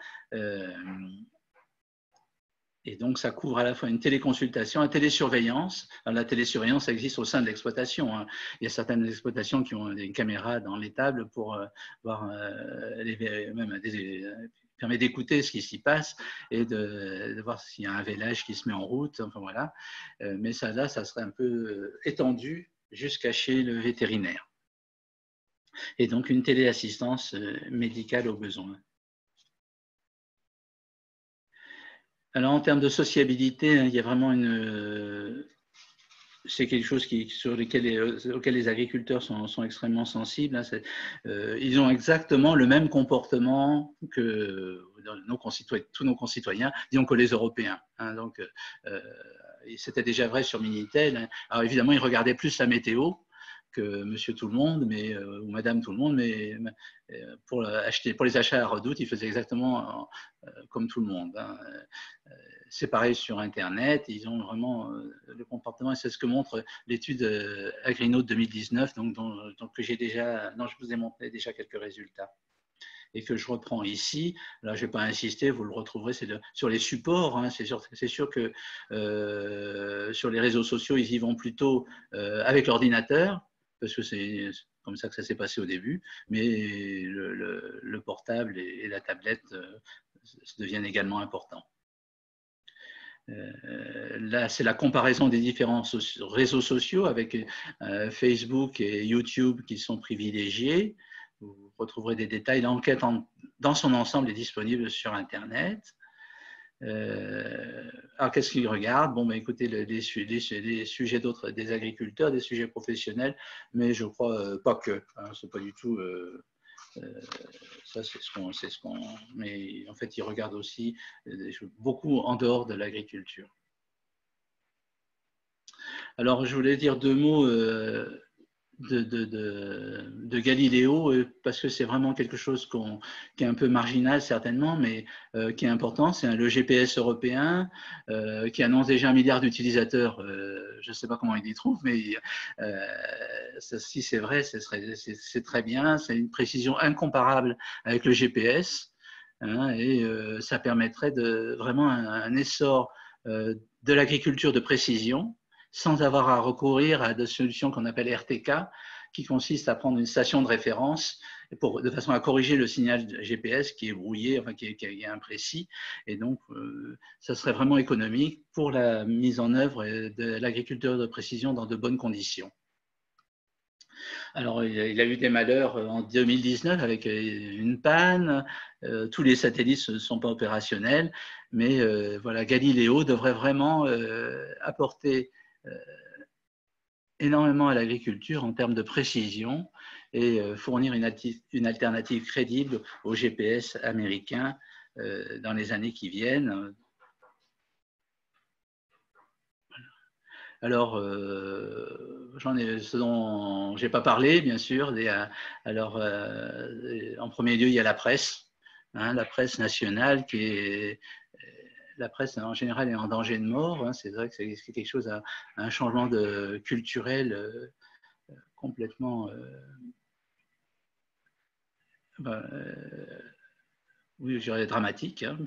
Et donc, ça couvre à la fois une téléconsultation, une télésurveillance. Alors, la télésurveillance existe au sein de l'exploitation, hein. Il y a certaines exploitations qui ont des caméras dans l'étable pour voir, permet d'écouter ce qui s'y passe et de voir s'il y a un vélage qui se met en route. Enfin, voilà. Mais ça serait un peu étendu jusqu'à chez le vétérinaire. Et donc, une téléassistance médicale au besoin. Alors, en termes de sociabilité, il y a vraiment c'est quelque chose auquel les agriculteurs sont extrêmement sensibles. Hein. Ils ont exactement le même comportement que tous nos concitoyens, disons que les Européens. Hein. Donc, c'était déjà vrai sur Minitel. Hein. Alors, évidemment, ils regardaient plus la météo que Monsieur Tout le Monde, ou Madame Tout le Monde, mais pour les achats à Redoute, ils faisaient exactement comme tout le monde. Hein. C'est pareil sur Internet, ils ont vraiment le comportement, et c'est ce que montre l'étude Agrinote 2019, dont je vous ai montré déjà quelques résultats, et que je reprends ici. Là, je ne vais pas insister, vous le retrouverez, c'est sur les supports. Hein, c'est sûr que sur les réseaux sociaux, ils y vont plutôt avec l'ordinateur, parce que comme ça que ça s'est passé au début, mais le portable et la tablette deviennent également importants. Là, c'est la comparaison des différents réseaux sociaux avec Facebook et YouTube qui sont privilégiés. Vous retrouverez des détails. L'enquête dans son ensemble est disponible sur Internet. Alors, qu'est-ce qu'ils regardent? Bon, écoutez, des sujets d'autres, des agriculteurs, des sujets professionnels, mais je crois pas que. Hein, c'est pas du tout. Ça, c'est ce qu'on. Mais en fait, ils regardent aussi beaucoup en dehors de l'agriculture. Alors, je voulais dire 2 mots de Galiléo, parce que c'est vraiment quelque chose qui est un peu marginal certainement, mais qui est important. C'est le GPS européen qui annonce déjà 1 milliard d'utilisateurs. Je ne sais pas comment il y trouve, mais si c'est vrai, c'est très bien. C'est une précision incomparable avec le GPS, hein, et ça permettrait vraiment un essor de l'agriculture de précision, sans avoir à recourir à des solutions qu'on appelle RTK, qui consistent à prendre une station de référence de façon à corriger le signal GPS qui est brouillé, enfin qui est imprécis. Et donc, ça serait vraiment économique pour la mise en œuvre de l'agriculture de précision dans de bonnes conditions. Alors, il a eu des malheurs en 2019 avec une panne. Tous les satellites ne sont pas opérationnels, mais voilà, Galiléo devrait vraiment apporter énormément à l'agriculture en termes de précision et fournir une alternative crédible au GPS américain dans les années qui viennent. Alors, ce dont je n'ai pas parlé, bien sûr. Alors, en premier lieu, il y a la presse, hein, la presse nationale qui est... La presse, en général, est en danger de mort. Hein. C'est vrai que c'est quelque chose, un changement culturel complètement... oui, je dirais dramatique, hein,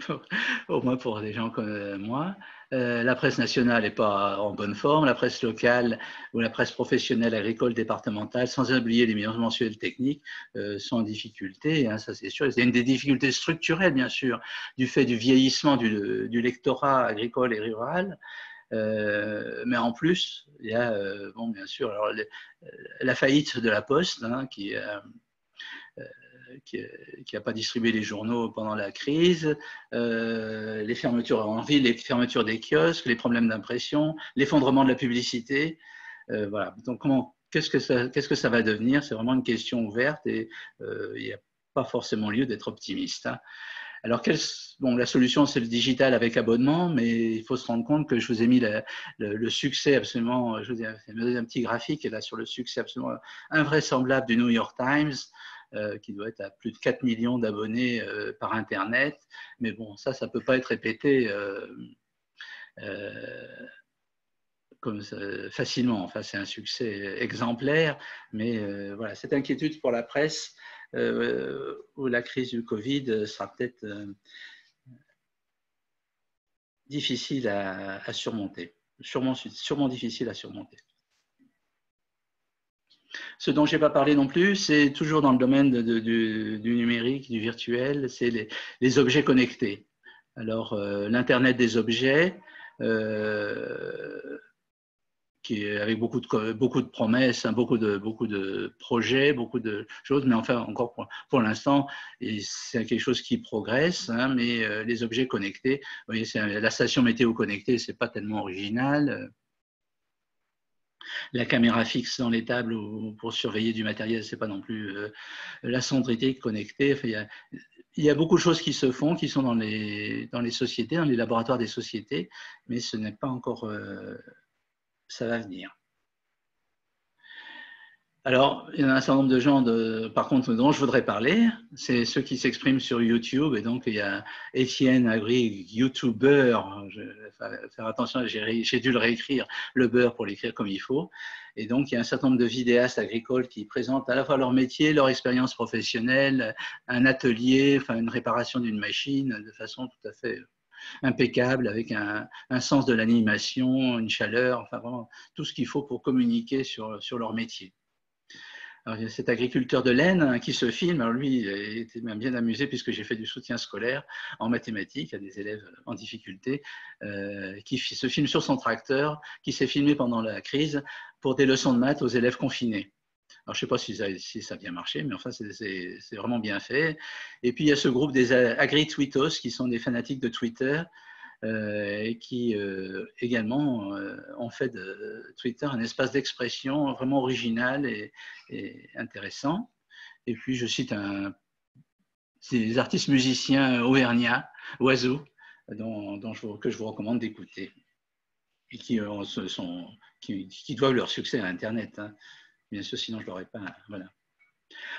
au moins pour des gens comme moi. La presse nationale n'est pas en bonne forme, la presse locale ou la presse professionnelle agricole départementale, sans oublier les mensuels techniques, sont en difficulté, hein, ça c'est sûr. Il y a une des difficultés structurelles, bien sûr, du fait du vieillissement du lectorat agricole et rural. Mais en plus, il y a, bon, bien sûr, alors, la faillite de la Poste, hein, qui n'a pas distribué les journaux pendant la crise, les fermetures en ville, les fermetures des kiosques, les problèmes d'impression, l'effondrement de la publicité. Voilà. Donc, qu'est-ce que ça va devenir? C'est vraiment une question ouverte et il n'y a pas forcément lieu d'être optimiste. Hein. Alors, la solution, c'est le digital avec abonnement, mais il faut se rendre compte que je vous ai mis le succès absolument, je vous ai mis un petit graphique là, sur le succès absolument invraisemblable du New York Times, qui doit être à plus de 4 millions d'abonnés par Internet. Mais bon, ça ne peut pas être répété comme facilement. Enfin, c'est un succès exemplaire, mais voilà, cette inquiétude pour la presse où la crise du Covid sera peut-être difficile à surmonter, sûrement difficile à surmonter. Ce dont je n'ai pas parlé non plus, c'est toujours dans le domaine du numérique, du virtuel, c'est les objets connectés. Alors, l'Internet des objets, qui est avec beaucoup de promesses, hein, beaucoup de projets, beaucoup de choses, mais enfin, encore pour l'instant, c'est quelque chose qui progresse, hein, mais les objets connectés, vous voyez, la station météo connectée, ce n'est pas tellement original. La caméra fixe dans les tables pour surveiller du matériel, ce n'est pas non plus la sonnerie connectée. Enfin, il y a beaucoup de choses qui se font, qui sont dans les sociétés, dans les laboratoires des sociétés, mais ce n'est pas encore... ça va venir. Alors, il y a un certain nombre de gens, par contre, dont je voudrais parler, c'est ceux qui s'expriment sur YouTube. Et donc, il y a Étienne Agri, YouTuber. Je vais faire attention, j'ai dû le réécrire, le beurre, pour l'écrire comme il faut. Et donc, il y a un certain nombre de vidéastes agricoles qui présentent à la fois leur métier, leur expérience professionnelle, un atelier, enfin, une réparation d'une machine de façon tout à fait impeccable, avec un sens de l'animation, une chaleur, enfin vraiment tout ce qu'il faut pour communiquer sur leur métier. Alors, il y a cet agriculteur de laine hein, qui se filme. Alors lui, il était même bien amusé puisque j'ai fait du soutien scolaire en mathématiques à des élèves en difficulté, qui se filme sur son tracteur, qui s'est filmé pendant la crise pour des leçons de maths aux élèves confinés. Alors, je ne sais pas si ça a bien marché, mais enfin, c'est vraiment bien fait. Et puis, il y a ce groupe des agri-tweetos qui sont des fanatiques de Twitter et qui également ont fait de Twitter un espace d'expression vraiment original et intéressant. Et puis, je cite des artistes musiciens auvergnats, Oiseau, que je vous recommande d'écouter et qui doivent leur succès à Internet. Hein. Bien sûr, sinon je ne l'aurais pas. Voilà.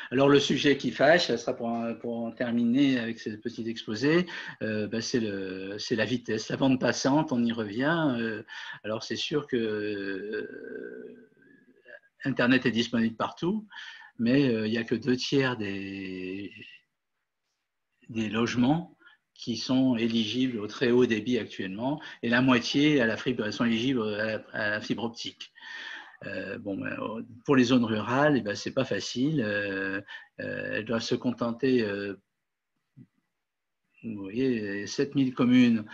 Alors, le sujet qui fâche, ça sera pour en terminer avec ce petit exposé, c'est la vitesse, la bande passante, on y revient. Alors, c'est sûr que Internet est disponible partout, mais il n'y a que 2/3 des logements qui sont éligibles au très haut débit actuellement, et la moitié sont éligibles à la fibre optique. Pour les zones rurales, ce n'est pas facile. Elles doivent se contenter. Vous voyez, 7000 communes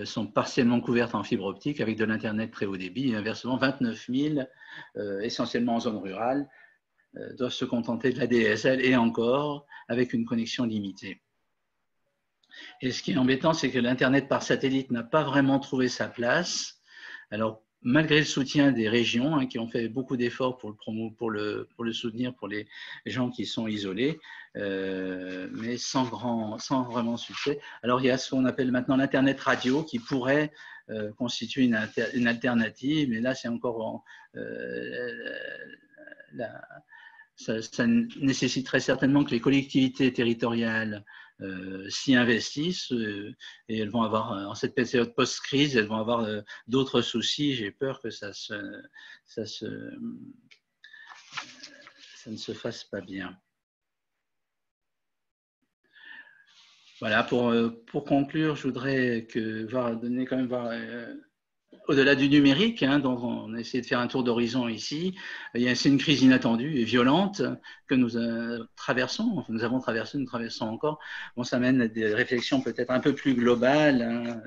sont partiellement couvertes en fibre optique avec de l'Internet très haut débit. Et inversement, 29 000, essentiellement en zone rurale, doivent se contenter de la DSL et encore avec une connexion limitée. Et ce qui est embêtant, c'est que l'Internet par satellite n'a pas vraiment trouvé sa place. Alors, malgré le soutien des régions hein, qui ont fait beaucoup d'efforts pour le soutenir pour les gens qui sont isolés, mais sans vraiment succès. Alors, il y a ce qu'on appelle maintenant l'Internet radio qui pourrait constituer une alternative, mais là, c'est encore ça nécessiterait certainement que les collectivités territoriales s'y investissent et elles vont avoir, en cette période post-crise, elles vont avoir d'autres soucis. J'ai peur que ça ne se fasse pas bien. Voilà, pour conclure, je voudrais donner quand même au-delà du numérique, hein, dont on a essayé de faire un tour d'horizon ici, c'est une crise inattendue et violente que nous traversons, nous traversons encore. Bon, ça mène à des réflexions peut-être un peu plus globales hein,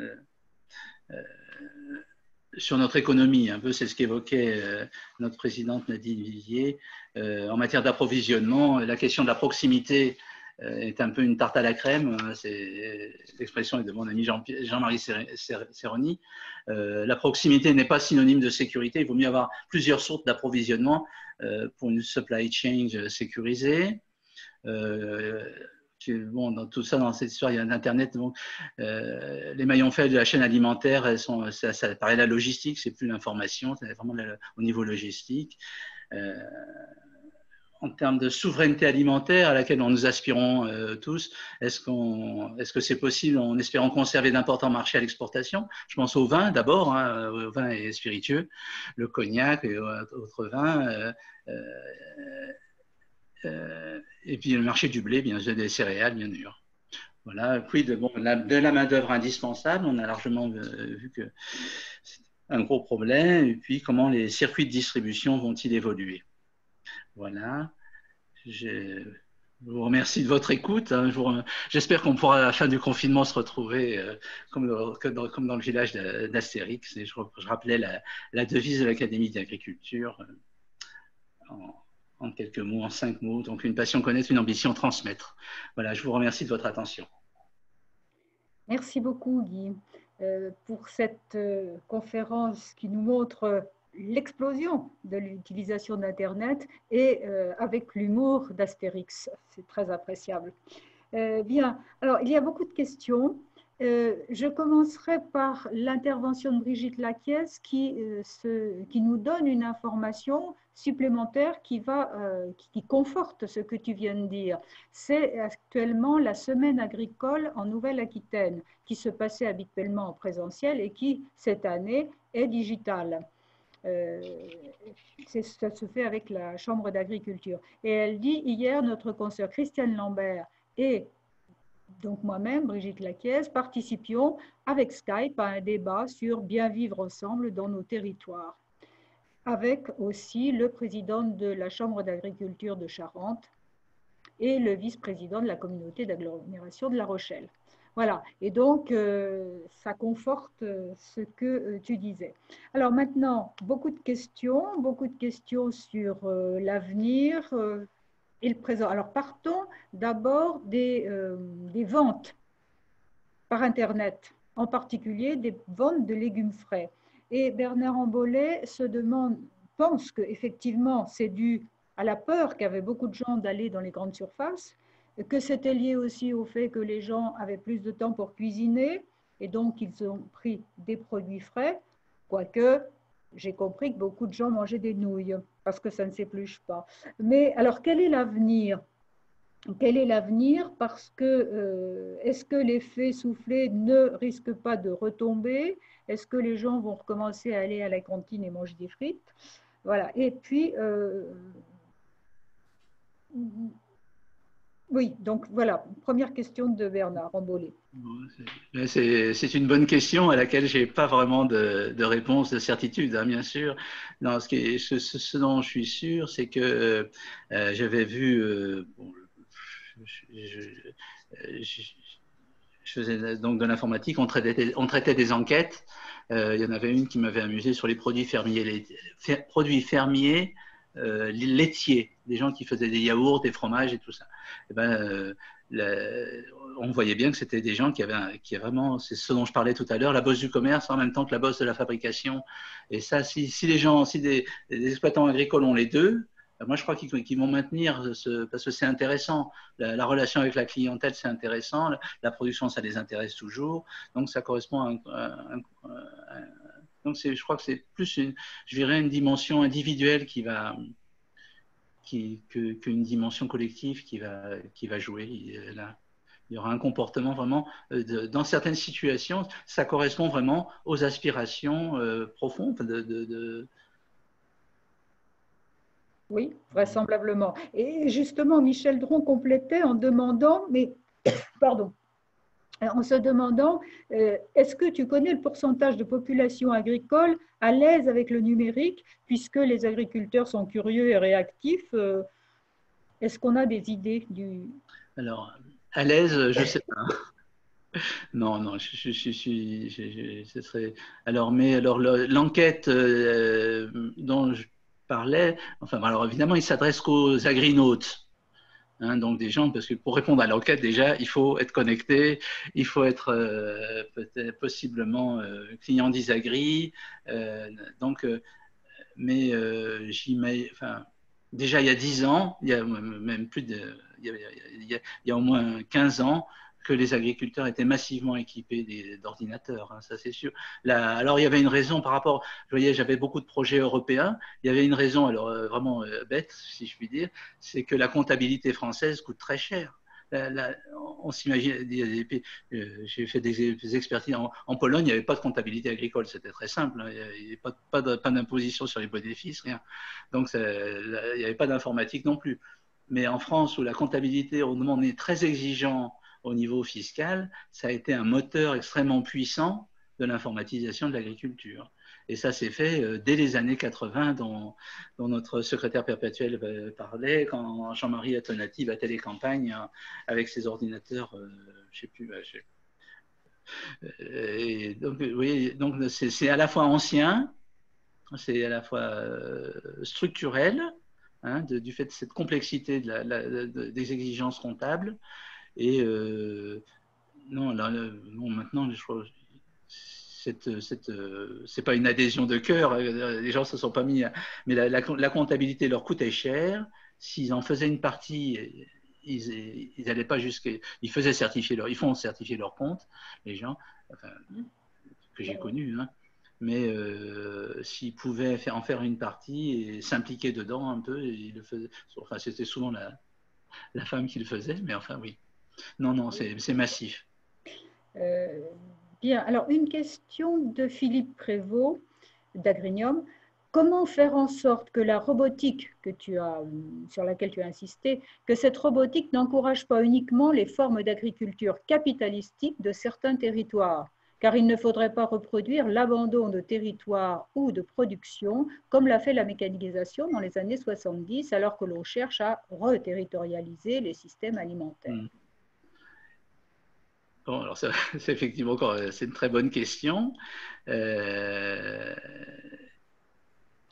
sur notre économie. Un peu, c'est ce qu'évoquait notre présidente Nadine Vivier. En matière d'approvisionnement, la question de la proximité est un peu une tarte à la crème. L'expression est de mon ami Jean-Marie Serroni. La proximité n'est pas synonyme de sécurité. Il vaut mieux avoir plusieurs sources d'approvisionnement pour une supply chain sécurisée. Dans tout ça, dans cette histoire, il y a Internet. Les maillons faibles de la chaîne alimentaire, ça paraît la logistique, c'est plus l'information, c'est vraiment au niveau logistique. En termes de souveraineté alimentaire à laquelle nous aspirons tous, est-ce que c'est possible en espérant conserver d'importants marchés à l'exportation? Je pense au vin d'abord, hein, au vin et spiritueux, le cognac et autres vins, et puis le marché du blé, bien sûr, des céréales, bien sûr. Voilà, puis de la main-d'œuvre indispensable, on a largement vu que c'est un gros problème, et puis comment les circuits de distribution vont-ils évoluer? Voilà, je vous remercie de votre écoute. J'espère qu'on pourra à la fin du confinement se retrouver comme dans le village d'Astérix. Et je rappelais la devise de l'Académie d'agriculture en quelques mots, en 5 mots. Donc une passion connaître, une ambition transmettre. Voilà, je vous remercie de votre attention. Merci beaucoup Guy pour cette conférence qui nous montre l'explosion de l'utilisation d'Internet et avec l'humour d'Astérix. C'est très appréciable. Bien, alors il y a beaucoup de questions. Je commencerai par l'intervention de Brigitte Laquiès qui nous donne une information supplémentaire qui conforte ce que tu viens de dire. C'est actuellement la semaine agricole en Nouvelle-Aquitaine qui se passait habituellement en présentiel et qui, cette année, est digitale. Ça se fait avec la Chambre d'agriculture. Et elle dit, hier, notre consoeur Christiane Lambert et donc moi-même, Brigitte Laquiès, participions avec Skype à un débat sur bien vivre ensemble dans nos territoires. avec aussi le président de la Chambre d'agriculture de Charente et le vice-président de la communauté d'agglomération de La Rochelle. Voilà, et donc ça conforte ce que tu disais. Alors maintenant, beaucoup de questions sur l'avenir et le présent. Alors partons d'abord des ventes par Internet, en particulier des ventes de légumes frais. Et Bernard Ambolet pense qu'effectivement c'est dû à la peur qu'avaient beaucoup de gens d'aller dans les grandes surfaces, que c'était lié aussi au fait que les gens avaient plus de temps pour cuisiner et donc ils ont pris des produits frais, quoique j'ai compris que beaucoup de gens mangeaient des nouilles parce que ça ne s'épluche pas. Mais alors quel est l'avenir ? Quel est l'avenir? Parce que est-ce que l'effet soufflé ne risque pas de retomber? Est-ce que les gens vont recommencer à aller à la cantine et manger des frites? Voilà. Et puis, oui, donc voilà, première question de Bernard Ambolet. C'est une bonne question à laquelle je n'ai pas vraiment de réponse, de certitude, hein, bien sûr. Non, ce dont je suis sûr, c'est que j'avais vu, bon, je faisais donc de l'informatique, on traitait des enquêtes. Il y en avait une qui m'avait amusé sur les produits fermiers, laitiers, des gens qui faisaient des yaourts, des fromages et tout ça. Et ben, on voyait bien que c'était des gens qui avaient vraiment, c'est ce dont je parlais tout à l'heure, la bosse du commerce en même temps que la bosse de la fabrication. Et ça, si des exploitants agricoles ont les deux, moi je crois qu'ils vont maintenir, parce que c'est intéressant. La relation avec la clientèle, c'est intéressant. La production, ça les intéresse toujours. Donc ça correspond donc je crois que c'est plus, je dirais, une dimension individuelle qu'une dimension collective qui va jouer. Là, il y aura un comportement vraiment, dans certaines situations, ça correspond vraiment aux aspirations profondes Oui, vraisemblablement. Et justement, Michel Dron complétait en demandant, pardon, en se demandant, est-ce que tu connais le pourcentage de population agricole à l'aise avec le numérique, puisque les agriculteurs sont curieux et réactifs? Est-ce qu'on a des idées du… Alors, à l'aise, je ne sais pas. Non, ce serait… Alors, l'enquête dont je parlais, enfin, alors évidemment, il s'adresse qu'aux agrinautes. Hein, donc des gens, parce que pour répondre à l'enquête, déjà, il faut être connecté, il faut être peut-être possiblement client d'Isagri. Mais enfin, déjà il y a 10 ans, il y a même plus de, il y a au moins 15 ans, que les agriculteurs étaient massivement équipés d'ordinateurs, hein, ça c'est sûr. Alors il y avait une raison par rapport, je voyais, j'avais beaucoup de projets européens, il y avait une raison, alors vraiment bête, si je puis dire, c'est que la comptabilité française coûte très cher. On s'imagine, j'ai fait des expertises en Pologne, il n'y avait pas de comptabilité agricole, c'était très simple, hein, il n'y avait pas d'imposition sur les bénéfices, rien. Donc il n'y avait pas d'informatique non plus. Mais en France, où la comptabilité, on est très exigeant au niveau fiscal, ça a été un moteur extrêmement puissant de l'informatisation de l'agriculture. Et ça s'est fait dès les années 80, dont notre secrétaire perpétuel parlait, quand Jean-Marie Atonati battait les campagnes avec ses ordinateurs, je ne sais plus. Et donc, vous voyez, donc c'est à la fois ancien, c'est à la fois structurel, hein, du fait de cette complexité des exigences comptables. Et non, maintenant, je crois, c'est pas une adhésion de cœur, les gens se sont pas mis, mais la comptabilité leur coûtait cher. S'ils en faisaient une partie, ils n'allaient pas ils font certifier leur compte, les gens, enfin, que j'ai connus, hein. Mais s'ils pouvaient en faire une partie et s'impliquer dedans un peu, ils le faisaient. Enfin, c'était souvent la femme qui le faisait, mais enfin, oui. Non, c'est massif. Bien, alors une question de Philippe Prévost d'Agrinium. Comment faire en sorte que la robotique sur laquelle tu as insisté, que cette robotique n'encourage pas uniquement les formes d'agriculture capitalistique de certains territoires? car il ne faudrait pas reproduire l'abandon de territoire ou de production, comme l'a fait la mécanisation dans les années 70, alors que l'on cherche à reterritorialiser les systèmes alimentaires. Bon, alors c'est effectivement encore, c'est une très bonne question.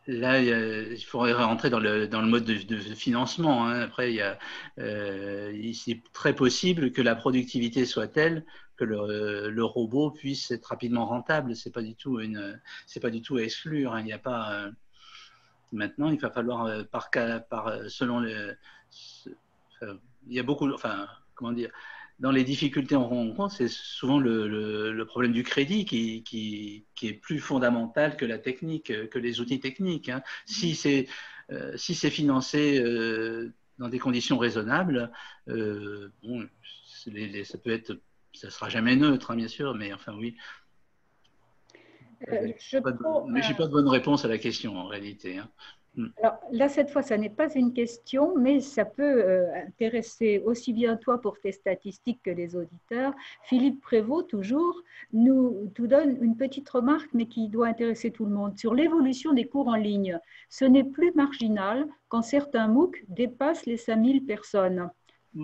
Là, il faudrait rentrer dans le mode de financement. Hein. Après, c'est très possible que la productivité soit telle que le robot puisse être rapidement rentable. C'est pas du tout à exclure. Hein. Il n'y a pas. Maintenant, il va falloir selon il y a beaucoup. Enfin, comment dire. Dans les difficultés on rencontre, c'est souvent le problème du crédit qui est plus fondamental que la technique, que les outils techniques. Hein. Si c'est financé dans des conditions raisonnables, bon, ça peut être, ça sera jamais neutre, hein, bien sûr, mais enfin oui. Mais je n'ai pas de bonne réponse à la question en réalité. Hein. Alors là, cette fois, ça n'est pas une question, mais ça peut intéresser aussi bien toi pour tes statistiques que les auditeurs. Philippe Prévost, toujours, nous donne une petite remarque, mais qui doit intéresser tout le monde. Sur l'évolution des cours en ligne, ce n'est plus marginal quand certains MOOC dépassent les 5000 personnes.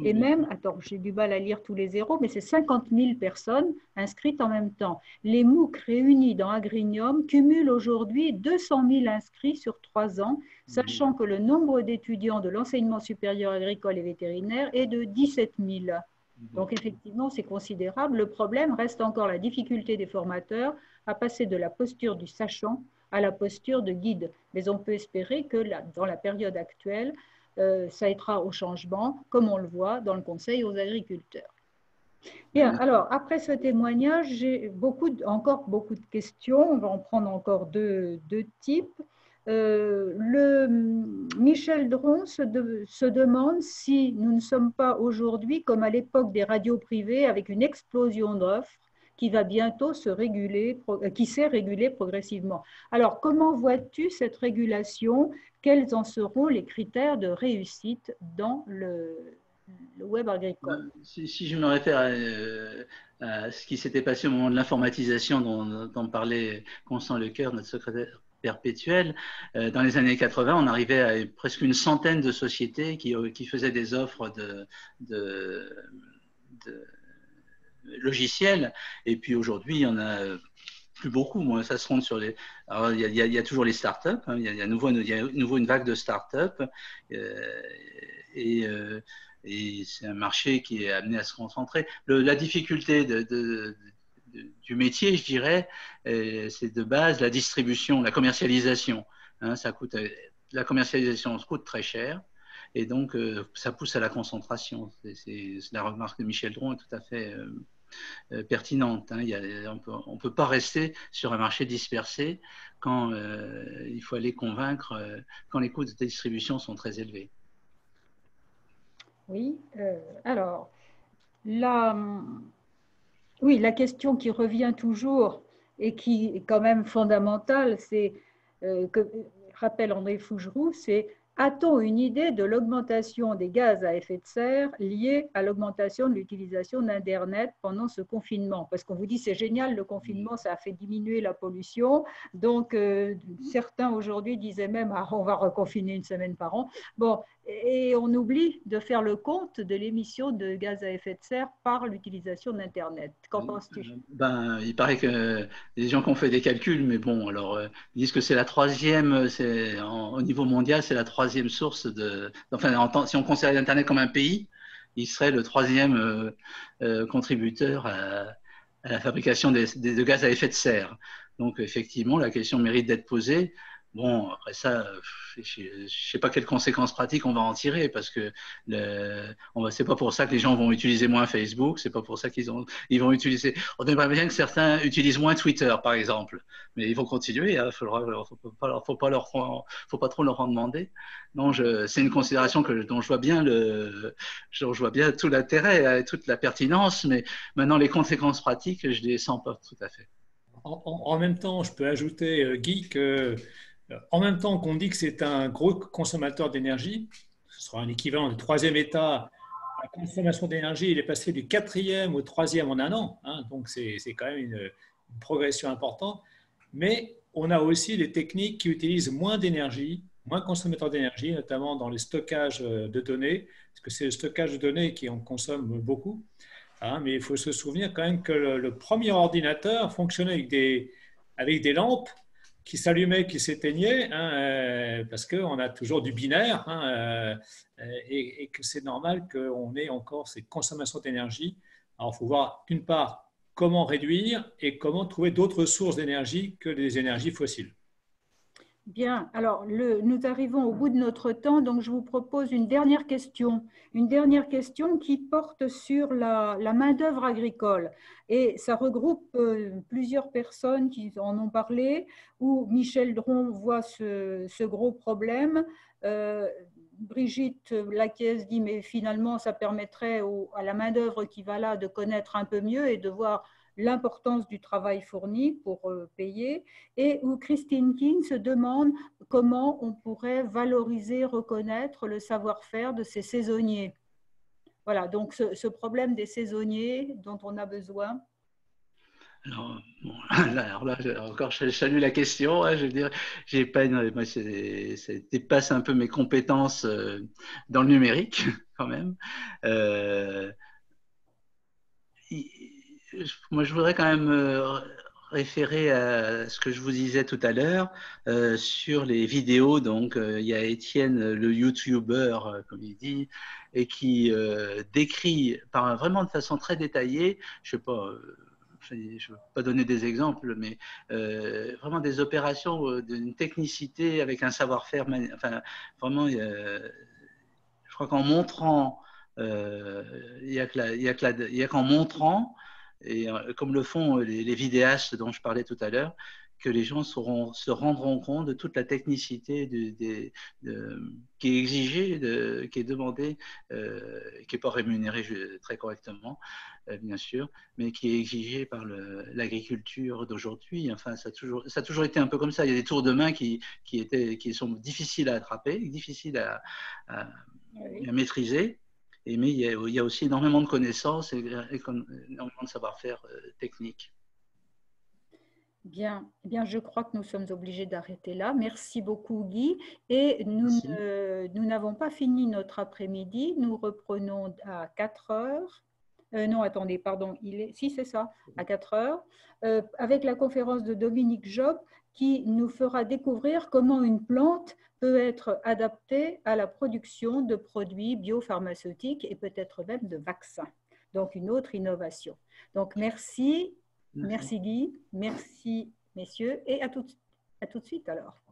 Et même, attends, j'ai du mal à lire tous les zéros, mais c'est 50 000 personnes inscrites en même temps. Les MOOC réunis dans Agrignum cumulent aujourd'hui 200 000 inscrits sur 3 ans, sachant que le nombre d'étudiants de l'enseignement supérieur agricole et vétérinaire est de 17 000. Donc effectivement, c'est considérable. Le problème reste encore la difficulté des formateurs à passer de la posture du sachant à la posture de guide. Mais on peut espérer que dans la période actuelle, ça aidera au changement, comme on le voit dans le Conseil aux agriculteurs. Bien, alors, après ce témoignage, j'ai encore beaucoup de questions. On va en prendre encore deux types. Michel Dron se demande si nous ne sommes pas aujourd'hui comme à l'époque des radios privées avec une explosion d'offres qui va bientôt qui s'est régulée progressivement. Alors, comment vois-tu cette régulation? Quels en seront les critères de réussite dans le web agricole? Si je me réfère à ce qui s'était passé au moment de l'informatisation dont parlait Constant Lecoeur, notre secrétaire perpétuel, dans les années 80, on arrivait à presque une centaine de sociétés qui faisaient des offres de logiciels, et puis aujourd'hui, il y en a plus beaucoup. Moi, ça se compte sur les. Alors, il y a toujours les startups. Hein, il y a nouveau une vague de startups, et c'est un marché qui est amené à se concentrer. La difficulté du métier, je dirais, c'est de base la distribution, la commercialisation. Hein, la commercialisation coûte très cher. Et donc, ça pousse à la concentration. La remarque de Michel Dron est tout à fait pertinente. Hein. On ne peut pas rester sur un marché dispersé quand il faut aller convaincre, quand les coûts de distribution sont très élevés. Oui, alors, la question qui revient toujours et qui est quand même fondamentale, c'est, rappelle André Fougeroux, c'est: a-t-on une idée de l'augmentation des gaz à effet de serre liée à l'augmentation de l'utilisation d'Internet pendant ce confinement? Parce qu'on vous dit c'est génial, le confinement, ça a fait diminuer la pollution. Donc, certains aujourd'hui disaient même on va reconfiner une semaine par an. Bon, et on oublie de faire le compte de l'émission de gaz à effet de serre par l'utilisation d'Internet. Qu'en penses-tu? Il paraît que les gens qui ont fait des calculs, mais bon, alors ils disent que c'est la troisième, au niveau mondial, c'est la troisième source enfin, si on considère Internet comme un pays, il serait le troisième contributeur à la fabrication de gaz à effet de serre. Donc effectivement, la question mérite d'être posée. Bon, après ça, je ne sais pas quelles conséquences pratiques on va en tirer, parce que c'est pas pour ça que les gens vont utiliser moins Facebook, c'est pas pour ça ils vont utiliser. On aimerait bien que certains utilisent moins Twitter, par exemple, mais ils vont continuer. Hein, faut pas trop leur en demander. Non, c'est une considération dont je vois bien tout l'intérêt, toute la pertinence, mais maintenant les conséquences pratiques, je les sens pas tout à fait. En même temps, je peux ajouter, Guy, que en même temps qu'on dit que c'est un gros consommateur d'énergie, ce sera un équivalent du troisième État, la consommation d'énergie, il est passé du 4e au 3e en un an. Hein, donc, c'est quand même une progression importante, mais on a aussi des techniques qui utilisent moins d'énergie, moins consommateurs d'énergie, notamment dans les stockages de données, parce que c'est le stockage de données qui en consomme beaucoup. Hein, mais il faut se souvenir quand même que le premier ordinateur fonctionnait avec des lampes qui s'allumaient, qui s'éteignaient, hein, parce qu'on a toujours du binaire, hein, et que c'est normal qu'on ait encore ces consommations d'énergie. Alors, il faut voir d'une part comment réduire et comment trouver d'autres sources d'énergie que les énergies fossiles. Bien, alors nous arrivons au bout de notre temps, donc je vous propose une dernière question qui porte sur la main-d'œuvre agricole. Et ça regroupe plusieurs personnes qui en ont parlé, où Michel Dron voit ce gros problème. Brigitte Lacaisse dit, mais finalement, ça permettrait à la main-d'œuvre qui va là de connaître un peu mieux et de voir l'importance du travail fourni pour payer, et où Christine King se demande comment on pourrait valoriser, reconnaître le savoir-faire de ces saisonniers. Voilà, donc ce problème des saisonniers dont on a besoin. Alors, bon, alors là, encore, je salue la question. Hein, je veux dire, j'ai pas moi, ça dépasse un peu mes compétences dans le numérique, quand même. Moi, je voudrais quand même référer à ce que je vous disais tout à l'heure sur les vidéos. Donc, il y a Étienne, le YouTuber, comme il dit, et qui décrit vraiment de façon très détaillée, je sais pas, je ne veux pas donner des exemples, mais vraiment des opérations d'une technicité avec un savoir-faire. Enfin, vraiment, je crois qu'en montrant, il n'y a qu'en montrant, et comme le font les vidéastes dont je parlais tout à l'heure, que les gens se rendront compte de toute la technicité qui est exigée, qui est demandée, qui n'est pas rémunérée très correctement, bien sûr, mais qui est exigée par l'agriculture d'aujourd'hui. Enfin, ça a toujours été un peu comme ça. Il y a des tours de main qui sont difficiles à attraper, difficiles à maîtriser. Mais il y a aussi énormément de connaissances et énormément de savoir-faire technique. Bien, eh bien, je crois que nous sommes obligés d'arrêter là. Merci beaucoup, Guy. Et nous n'avons pas fini notre après-midi. Nous reprenons à 4 heures. Non, attendez, pardon. Si, c'est ça, à 4 heures, avec la conférence de Dominique Job qui nous fera découvrir comment une plante peut être adaptée à la production de produits biopharmaceutiques et peut-être même de vaccins. Donc, une autre innovation. Donc, merci. Merci Guy, merci messieurs, et à tout de suite alors.